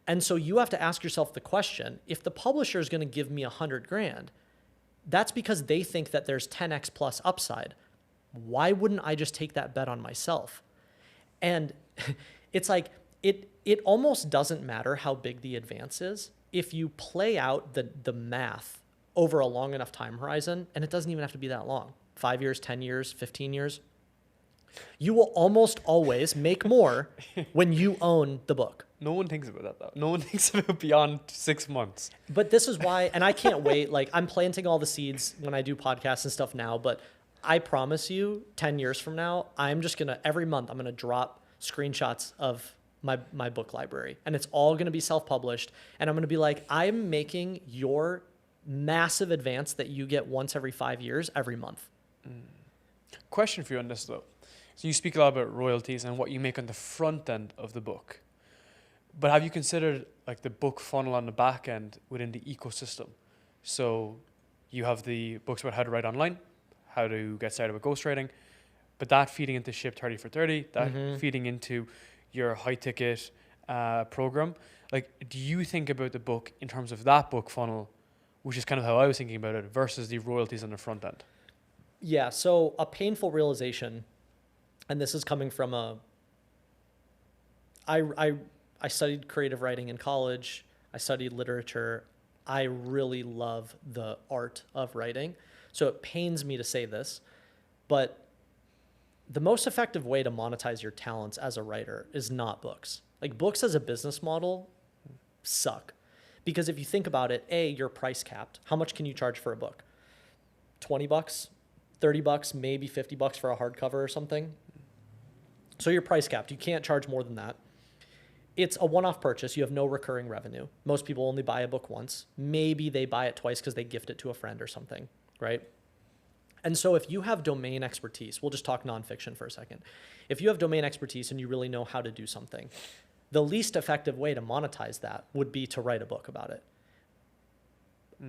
And so you have to ask yourself the question, if the publisher is going to give me $100,000, that's because they think that there's 10x plus upside. Why wouldn't I just take that bet on myself? And it's like, it almost doesn't matter how big the advance is if you play out the math over a long enough time horizon, and it doesn't even have to be that long. 5 years, 10 years, 15 years. You will almost always make more when you own the book.
No one thinks about that though. No one thinks about beyond 6 months.
But this is why, and I can't wait. Like, I'm planting all the seeds when I do podcasts and stuff now, but I promise you 10 years from now, I'm just going to, every month, I'm going to drop screenshots of my book library, and it's all going to be self-published. And I'm going to be like, I'm making your massive advance that you get once every 5 years, every month.
Question for you on this though. So you speak a lot about royalties and what you make on the front end of the book. But have you considered like the book funnel on the back end within the ecosystem? So you have the books about how to write online, how to get started with ghostwriting, but that feeding into Ship 30 for 30, that feeding into your high ticket program. Like, do you think about the book in terms of that book funnel, which is kind of how I was thinking about it, versus the royalties on the front end?
Yeah. So a painful realization, and this is coming from I studied creative writing in college. I studied literature. I really love the art of writing. So it pains me to say this, but the most effective way to monetize your talents as a writer is not books. Like, books as a business model suck. Because if you think about it, you're price capped. How much can you charge for a book? $20, $30, maybe $50 for a hardcover or something. So you're price capped. You can't charge more than that. It's a one-off purchase. You have no recurring revenue. Most people only buy a book once. Maybe they buy it twice because they gift it to a friend or something, right? And so if you have domain expertise, we'll just talk nonfiction for a second. If you have domain expertise and you really know how to do something, the least effective way to monetize that would be to write a book about it.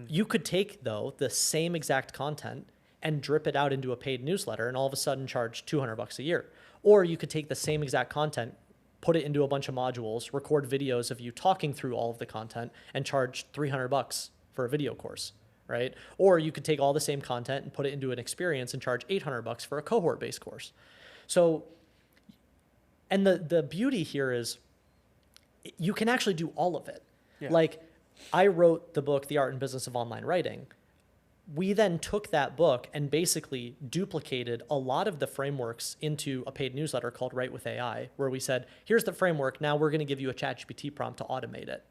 You could take, though, the same exact content and drip it out into a paid newsletter and all of a sudden charge $200 a year. Or you could take the same exact content, put it into a bunch of modules, record videos of you talking through all of the content, and charge $300 for a video course, right? Or you could take all the same content and put it into an experience and charge $800 for a cohort-based course. So, and the beauty here is you can actually do all of it.
Yeah.
Like, I wrote the book, The Art and Business of Online Writing. We then took that book and basically duplicated a lot of the frameworks into a paid newsletter called Write with AI, where we said, here's the framework. Now we're going to give you a ChatGPT prompt to automate it.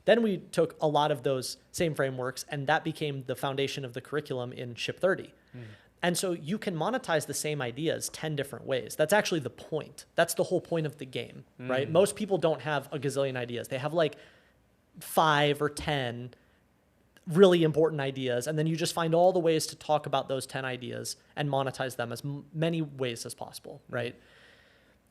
Then we took a lot of those same frameworks, and that became the foundation of the curriculum in Ship 30. And so you can monetize the same ideas 10 different ways. That's actually the point. That's the whole point of the game, right? Most people don't have a gazillion ideas. They have like 5 or 10 really important ideas, and then you just find all the ways to talk about those 10 ideas and monetize them as many ways as possible, right?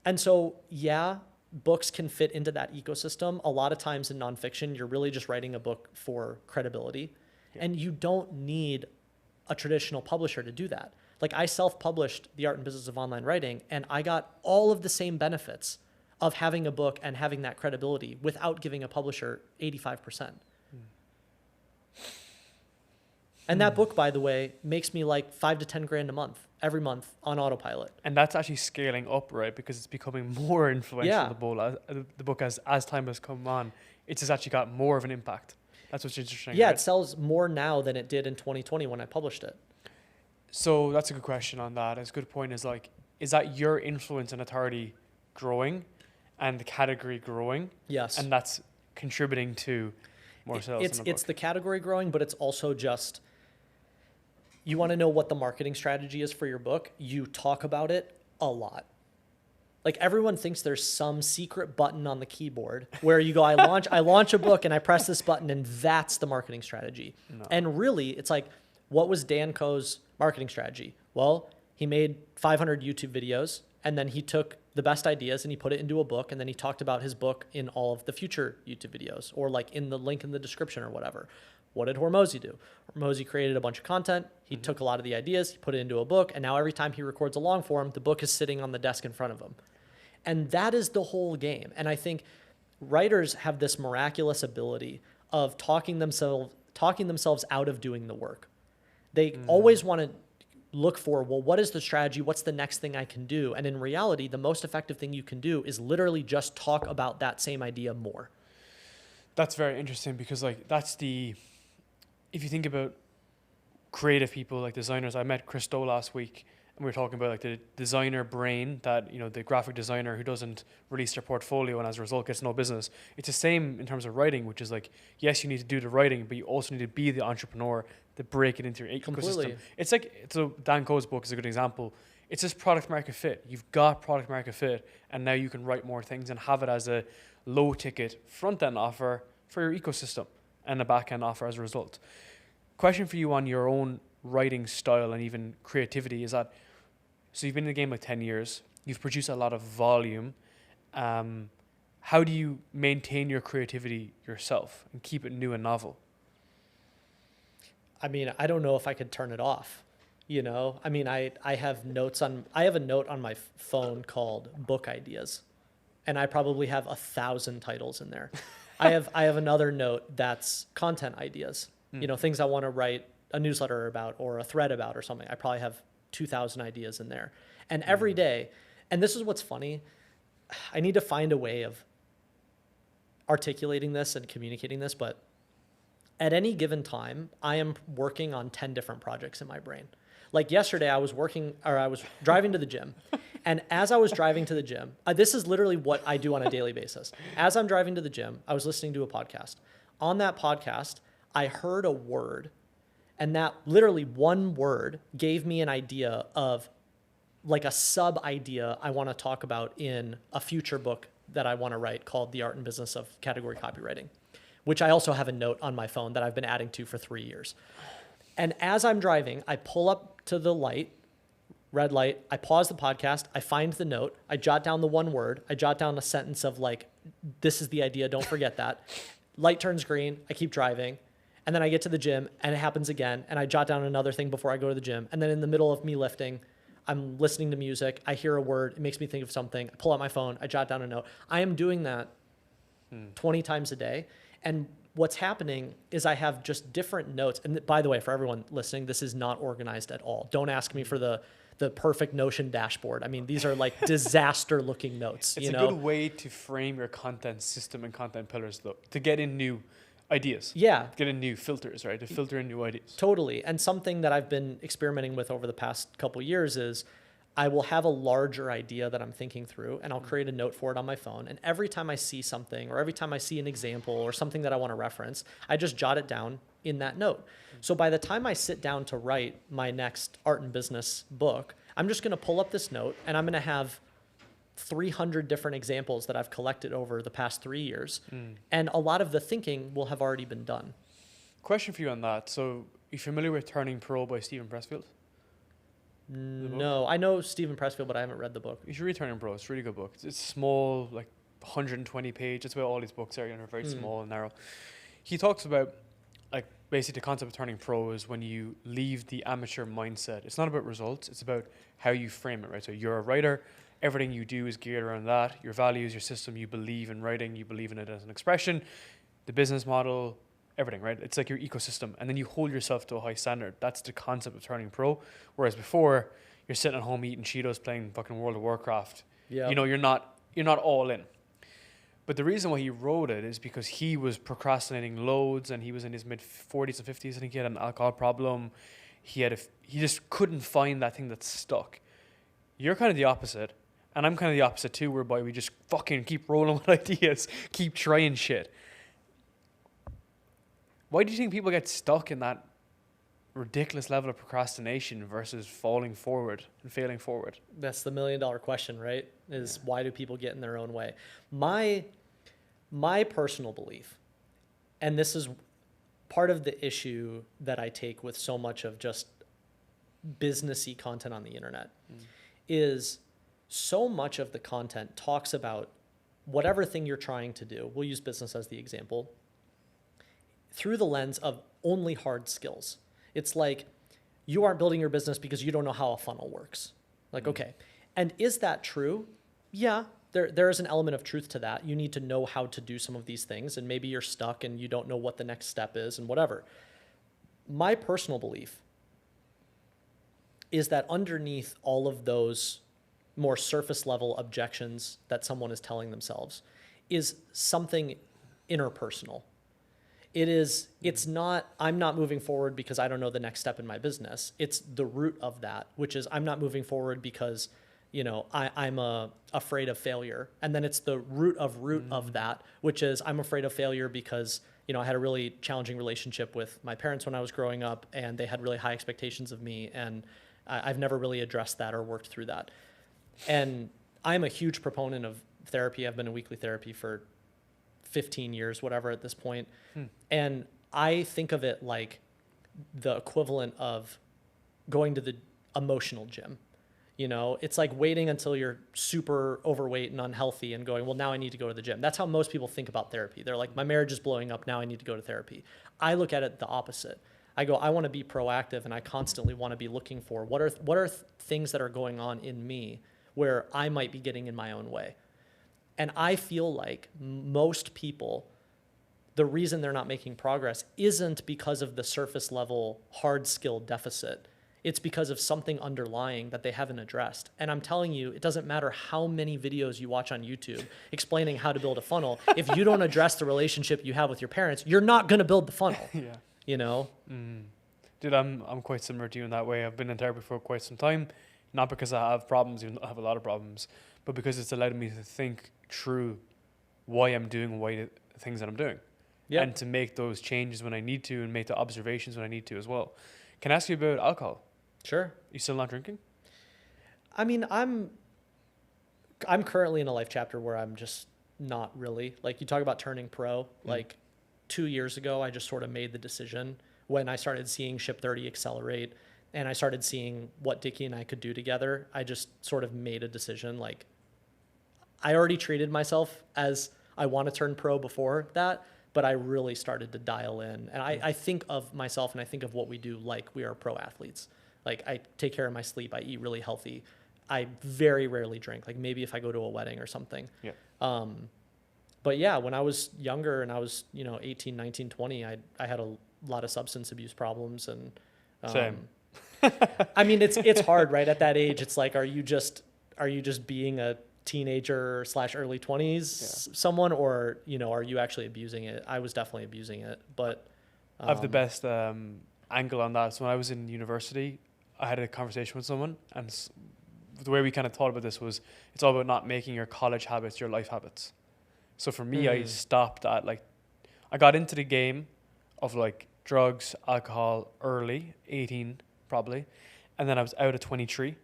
And so, yeah, books can fit into that ecosystem. A lot of times in nonfiction, you're really just writing a book for credibility, and you don't need a traditional publisher to do that. Like, I self-published The Art and Business of Online Writing, and I got all of the same benefits of having a book and having that credibility without giving a publisher 85%. And that book, by the way, makes me like $5 to $10 grand a month, every month on autopilot.
And that's actually scaling up, right? Because it's becoming more influential.
Yeah.
The book as time has come on, it's just actually got more of an impact. That's what's interesting.
Yeah,
right?
It sells more now than it did in 2020 when I published it.
So that's a good question on that. It's a good point. Is like, is that your influence and authority growing, and the category growing?
Yes.
And that's contributing to more sales.
It's the category growing, but it's also just, you want to know what the marketing strategy is for your book, you talk about it a lot. Like, everyone thinks there's some secret button on the keyboard where you go, I launch a book and I press this button and that's the marketing strategy. No. And really, it's like, what was Dan Koh's marketing strategy? Well, he made 500 YouTube videos, and then he took the best ideas and he put it into a book, and then he talked about his book in all of the future YouTube videos, or like in the link in the description or whatever. What did Hormozy do? Hormozy created a bunch of content. He took a lot of the ideas, he put it into a book, and now every time he records a long form, the book is sitting on the desk in front of him. And that is the whole game. And I think writers have this miraculous ability of talking themselves out of doing the work. They always want to look for, well, what is the strategy? What's the next thing I can do? And in reality, the most effective thing you can do is literally just talk about that same idea more.
That's very interesting, because like if you think about creative people like designers, I met Chris Stowe last week, and we were talking about like the designer brain, that, you know, the graphic designer who doesn't release their portfolio and as a result gets no business. It's the same in terms of writing, which is like, yes, you need to do the writing, but you also need to be the entrepreneur to break it into your ecosystem.
Completely.
It's like, so Dan Koh's book is a good example. It's just product market fit. You've got product market fit, and now you can write more things and have it as a low ticket front end offer for your ecosystem and a back end offer as a result. Question for you on your own writing style and even creativity is that, so you've been in the game like 10 years, you've produced a lot of volume. How do you maintain your creativity yourself and keep it new and novel?
I mean, I don't know if I could turn it off. You know, I mean, I have I have a note on my phone called book ideas, and I probably have 1,000 titles in there. I have another note that's content ideas, you know, things I want to write a newsletter about or a thread about or something. I probably have 2,000 ideas in there. And every day, and this is what's funny, I need to find a way of articulating this and communicating this, but at any given time, I am working on 10 different projects in my brain. Like yesterday, I was driving to the gym. And as I was driving to the gym, this is literally what I do on a daily basis. As I'm driving to the gym, I was listening to a podcast. On that podcast, I heard a word, and that literally one word gave me an idea of like a sub idea I want to talk about in a future book that I want to write called The Art and Business of Category Copywriting, which I also have a note on my phone that I've been adding to for 3 years. And as I'm driving, I pull up to the light, red light, I pause the podcast, I find the note, I jot down the one word, I jot down a sentence of like, this is the idea, don't forget that. Light turns green, I keep driving, and then I get to the gym and it happens again, and I jot down another thing before I go to the gym. And then in the middle of me lifting, I'm listening to music, I hear a word, it makes me think of something, I pull out my phone, I jot down a note. I am doing that 20 times a day. And what's happening is I have just different notes. And by the way, for everyone listening, this is not organized at all. Don't ask me for the perfect Notion dashboard. I mean, these are like disaster looking notes.
It's a good way to frame your content system and content pillars, though, to get in new ideas.
Yeah.
Get in new filters, right? To filter in new ideas.
Totally. And something that I've been experimenting with over the past couple of years is I will have a larger idea that I'm thinking through, and I'll create a note for it on my phone. And every time I see something, or every time I see an example or something that I want to reference, I just jot it down in that note. So by the time I sit down to write my next art and business book, I'm just going to pull up this note, and I'm going to have 300 different examples that I've collected over the past 3 years. And a lot of the thinking will have already been done.
Question for you on that. So, are you familiar with Turning Pro by Stephen Pressfield?
No, I know Stephen Pressfield, but I haven't read the book.
You should read Turning Pro. It's a really good book. It's small, like 120 page. That's why all these books are, you know, very small and narrow. He talks about, like, basically the concept of turning pro is when you leave the amateur mindset. It's not about results. It's about how you frame it, right? So you're a writer. Everything you do is geared around that. Your values, your system, you believe in writing. You believe in it as an expression. The business model, everything, right? It's like your ecosystem. And then you hold yourself to a high standard. That's the concept of turning pro. Whereas before, you're sitting at home eating Cheetos playing fucking World of Warcraft.
Yeah.
You know, you're not all in. But the reason why he wrote it is because he was procrastinating loads, and he was in his mid 40s and 50s. I think he had an alcohol problem. He just couldn't find that thing that stuck. You're kind of the opposite. And I'm kind of the opposite too, whereby we just fucking keep rolling with ideas, keep trying shit. Why do you think people get stuck in that ridiculous level of procrastination versus falling forward and failing forward?
That's the $1 million question, right? Is why do people get in their own way? My personal belief, and this is part of the issue that I take with so much of just businessy content on the internet, is so much of the content talks about whatever thing you're trying to do. We'll use business as the example, through the lens of only hard skills. It's like, you aren't building your business because you don't know how a funnel works. Like, okay. And is that true? Yeah, there is an element of truth to that. You need to know how to do some of these things, and maybe you're stuck and you don't know what the next step is and whatever. My personal belief is that underneath all of those more surface level objections that someone is telling themselves is something interpersonal. It's not, I'm not moving forward because I don't know the next step in my business. It's the root of that, which is I'm not moving forward because, you know, I'm afraid of failure. And then it's the root of that, which is I'm afraid of failure because, you know, I had a really challenging relationship with my parents when I was growing up, and they had really high expectations of me. And I've never really addressed that or worked through that. And I'm a huge proponent of therapy. I've been in weekly therapy for 15 years, whatever at this point. And I think of it like the equivalent of going to the emotional gym. You know, it's like waiting until you're super overweight and unhealthy and going, well, now I need to go to the gym. That's how most people think about therapy. They're like, my marriage is blowing up. Now I need to go to therapy. I look at it the opposite. I go, I want to be proactive, and I constantly want to be looking for what are things that are going on in me where I might be getting in my own way. And I feel like most people, the reason they're not making progress isn't because of the surface level hard skill deficit. It's because of something underlying that they haven't addressed. And I'm telling you, it doesn't matter how many videos you watch on YouTube explaining how to build a funnel. If you don't address the relationship you have with your parents, you're not going to build the funnel.
Yeah.
You know?
Dude, I'm quite similar to you in that way. I've been in therapy for quite some time, not because I have problems, even though I have a lot of problems, but because it's allowed me to think through why I'm doing the things that I'm doing.
Yep.
And to make those changes when I need to and make the observations when I need to as well. Can I ask you about alcohol?
Sure.
You still not drinking?
I mean, I'm currently in a life chapter where I'm just not really. Like, you talk about turning pro, like 2 years ago, I just sort of made the decision when I started seeing Ship 30 accelerate and I started seeing what Dickie and I could do together. I just sort of made a decision. Like, I already treated myself as I want to turn pro before that, but I really started to dial in. And I think of myself and I think of what we do like we are pro athletes. Like, I take care of my sleep. I eat really healthy. I very rarely drink, like maybe if I go to a wedding or something.
Yeah.
But yeah, when I was younger and I was, 18, 19, 20, I had a lot of substance abuse problems. And
Same.
I mean, it's hard, right? At that age, it's like, are you just being a teenager / early 20s someone, or, are you actually abusing it? I was definitely abusing it, but
I have the best angle on that. So when I was in university, I had a conversation with someone, and the way we kind of thought about this was, it's all about not making your college habits your life habits. So for me, I stopped at I got into the game of drugs, alcohol early, 18 probably, and then I was out at 23.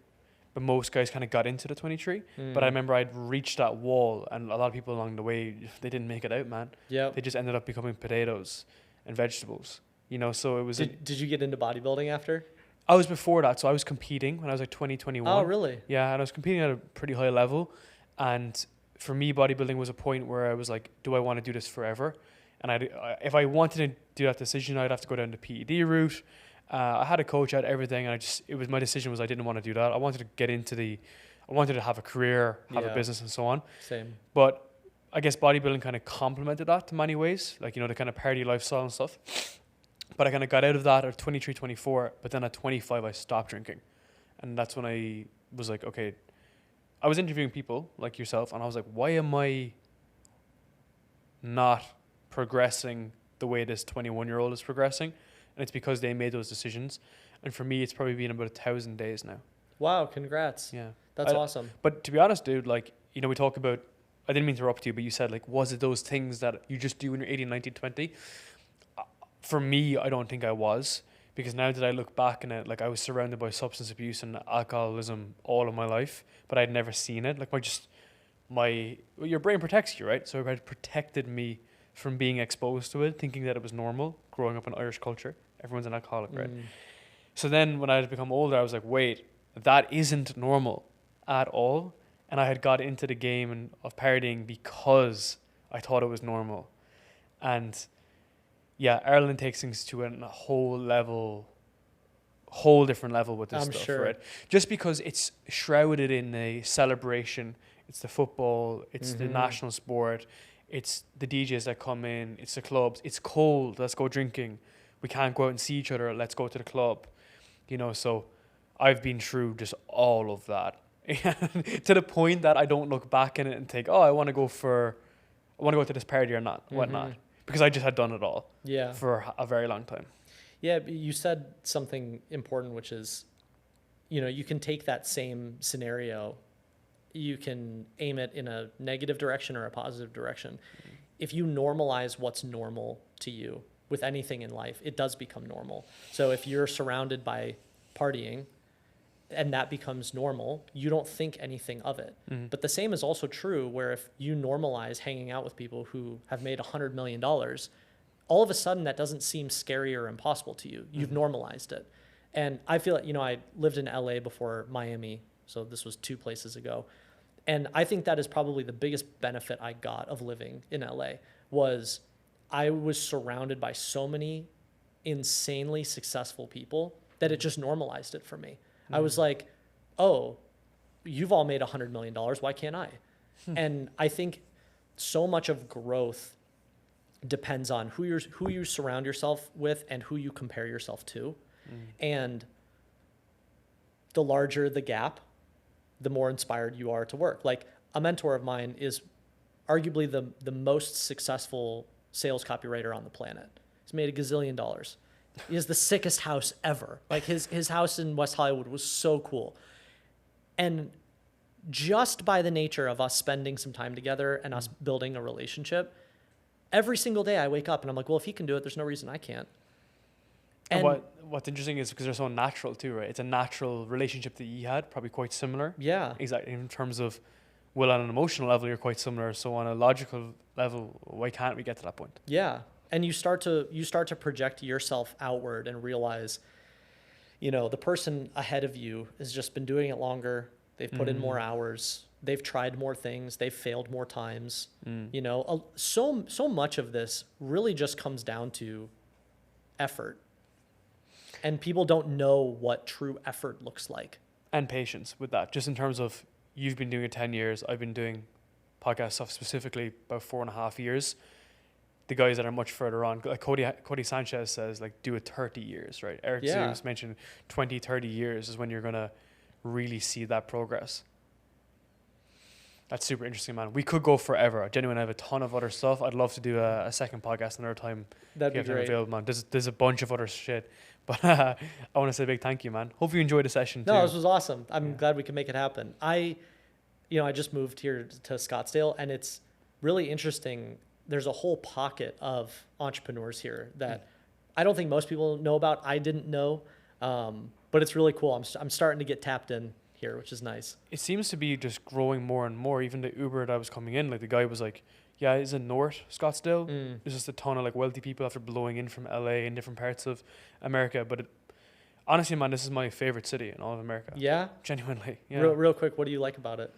But most guys kind of got into the 23. But I remember I'd reached that wall, and a lot of people along the way, they didn't make it out, man.
Yeah.
They just ended up becoming potatoes and vegetables. So it was.
Did you get into bodybuilding after?
I was before that, so I was competing when I was 20, 21.
Oh, really?
Yeah, and I was competing at a pretty high level. And for me, bodybuilding was a point where I was like, do I want to do this forever? And if I wanted to do that decision, I'd have to go down the PED route. I had a coach, I had everything, and my decision was I didn't want to do that. I wanted to I wanted to have a career, have a business, and so on.
Same.
But I guess bodybuilding kind of complemented that in many ways, the kind of party lifestyle and stuff. But I kind of got out of that at 23, 24, but then at 25, I stopped drinking. And that's when I was like, okay, I was interviewing people like yourself, and I was like, why am I not progressing the way this 21-year-old is progressing? And it's because they made those decisions. And for me, it's probably been about 1,000 days now.
Wow, congrats.
Yeah.
That's awesome.
But to be honest, dude, we talk about, I didn't mean to interrupt you, but you said, was it those things that you just do when you're 18, 19, 20? For me, I don't think I was. Because now that I look back on it, I was surrounded by substance abuse and alcoholism all of my life, but I'd never seen it. Your brain protects you, right? So it had protected me from being exposed to it, thinking that it was normal, growing up in Irish culture. Everyone's an alcoholic, right? So then when I had become older, I was like, wait, that isn't normal at all. And I had got into the game of partying because I thought it was normal. And yeah, Ireland takes things to a whole different level with this
I'm
stuff,
sure.
right? Just because it's shrouded in a celebration, it's the football, it's the national sport, it's the DJs that come in, it's the clubs, it's cold, let's go drinking. We can't go out and see each other, let's go to the club. So I've been through just all of that. To the point that I don't look back in it and think, I want to go to this party or not, whatnot. Because I just had done it all for a very long time.
Yeah, you said something important, which is, you can take that same scenario, you can aim it in a negative direction or a positive direction. If you normalize what's normal to you with anything in life, it does become normal. So if you're surrounded by partying and that becomes normal, you don't think anything of it.
Mm-hmm.
But the same is also true where if you normalize hanging out with people who have made $100 million, all of a sudden that doesn't seem scary or impossible to you. You've normalized it. And I feel like, I lived in LA before Miami, so this was 2 places ago. And I think that is probably the biggest benefit I got of living in LA was I was surrounded by so many insanely successful people that it just normalized it for me. I was like, oh, you've all made $100 million. Why can't I? And I think so much of growth depends on who you surround yourself with and who you compare yourself to. And the larger the gap, the more inspired you are to work. Like a mentor of mine is arguably the most successful sales copywriter on the planet. He's made $1 gazillion. He has the sickest house ever. Like his house in West Hollywood was so cool. And just by the nature of us spending some time together and us building a relationship, every single day I wake up and I'm like, well, if he can do it, there's no reason I can't.
And what's interesting is because they're so natural too, right? It's a natural relationship that you had, probably quite similar.
Yeah.
Exactly. In terms of, well, on an emotional level, you're quite similar. So on a logical level, why can't we get to that point?
Yeah. And you start to project yourself outward and realize, the person ahead of you has just been doing it longer. They've put in more hours. They've tried more things. They've failed more times. So much of this really just comes down to effort. And people don't know what true effort looks like.
And patience with that. Just in terms of, you've been doing it 10 years. I've been doing podcast stuff specifically about 4.5 years. The guys that are much further on, like Cody Sanchez says, like, do it 30 years, right? Eric Zeus mentioned 20, 30 years is when you're going to really see that progress. That's super interesting, man. We could go forever. I genuinely have a ton of other stuff. I'd love to do a second podcast another time.
That'd be great.
Available, man. There's a bunch of other shit. But I want to say a big thank you, man. Hope you enjoyed the session too.
No, this was awesome. I'm glad we could make it happen. I just moved here to Scottsdale, and it's really interesting. There's a whole pocket of entrepreneurs here that I don't think most people know about. I didn't know, but it's really cool. I'm starting to get tapped in here, which is nice.
It seems to be just growing more and more. Even the Uber that I was coming in, like the guy was like, yeah, it's in North Scottsdale. There's just a ton of like wealthy people after blowing in from LA and different parts of America. But honestly, man, this is my favorite city in all of America.
Yeah?
Genuinely. Yeah.
Real quick, what do you like about it?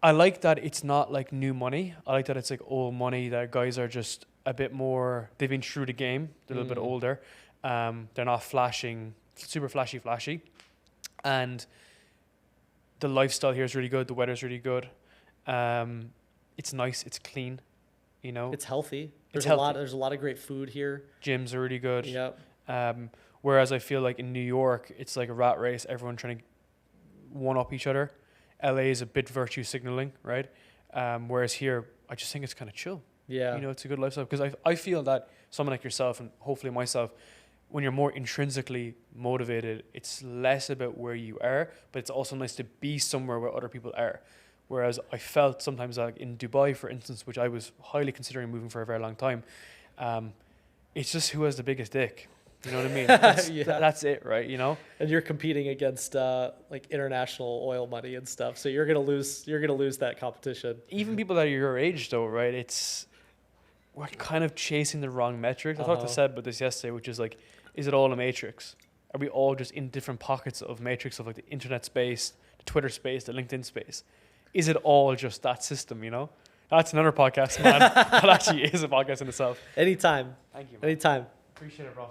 I like that it's not like new money. I like that it's like old money, that guys are just a bit more, they've been through the game. They're a little bit older. They're not super flashy. And the lifestyle here is really good. The weather's really good. It's nice. It's clean.
It's healthy. There's
a
lot of great food here.
Gyms are really good.
Yep.
Whereas I feel like in New York, it's like a rat race. Everyone trying to one up each other. LA is a bit virtue signaling, right? Whereas here, I just think it's kind of chill.
Yeah.
It's a good lifestyle. Because I feel that someone like yourself and hopefully myself, when you're more intrinsically motivated, it's less about where you are, but it's also nice to be somewhere where other people are. Whereas I felt sometimes like in Dubai, for instance, which I was highly considering moving for a very long time, it's just who has the biggest dick. You know what I mean? That's it, right?
And you're competing against like international oil money and stuff, so you're gonna lose that competition.
Even people that are your age, though, right? We're kind of chasing the wrong metrics. I talked to Seb about this yesterday, which is like, is it all a matrix? Are we all just in different pockets of matrix of like the internet space, the Twitter space, the LinkedIn space? Is it all just that system? That's another podcast, man. That actually is a podcast in itself.
Anytime.
Thank you, man.
Anytime.
Appreciate it, bro.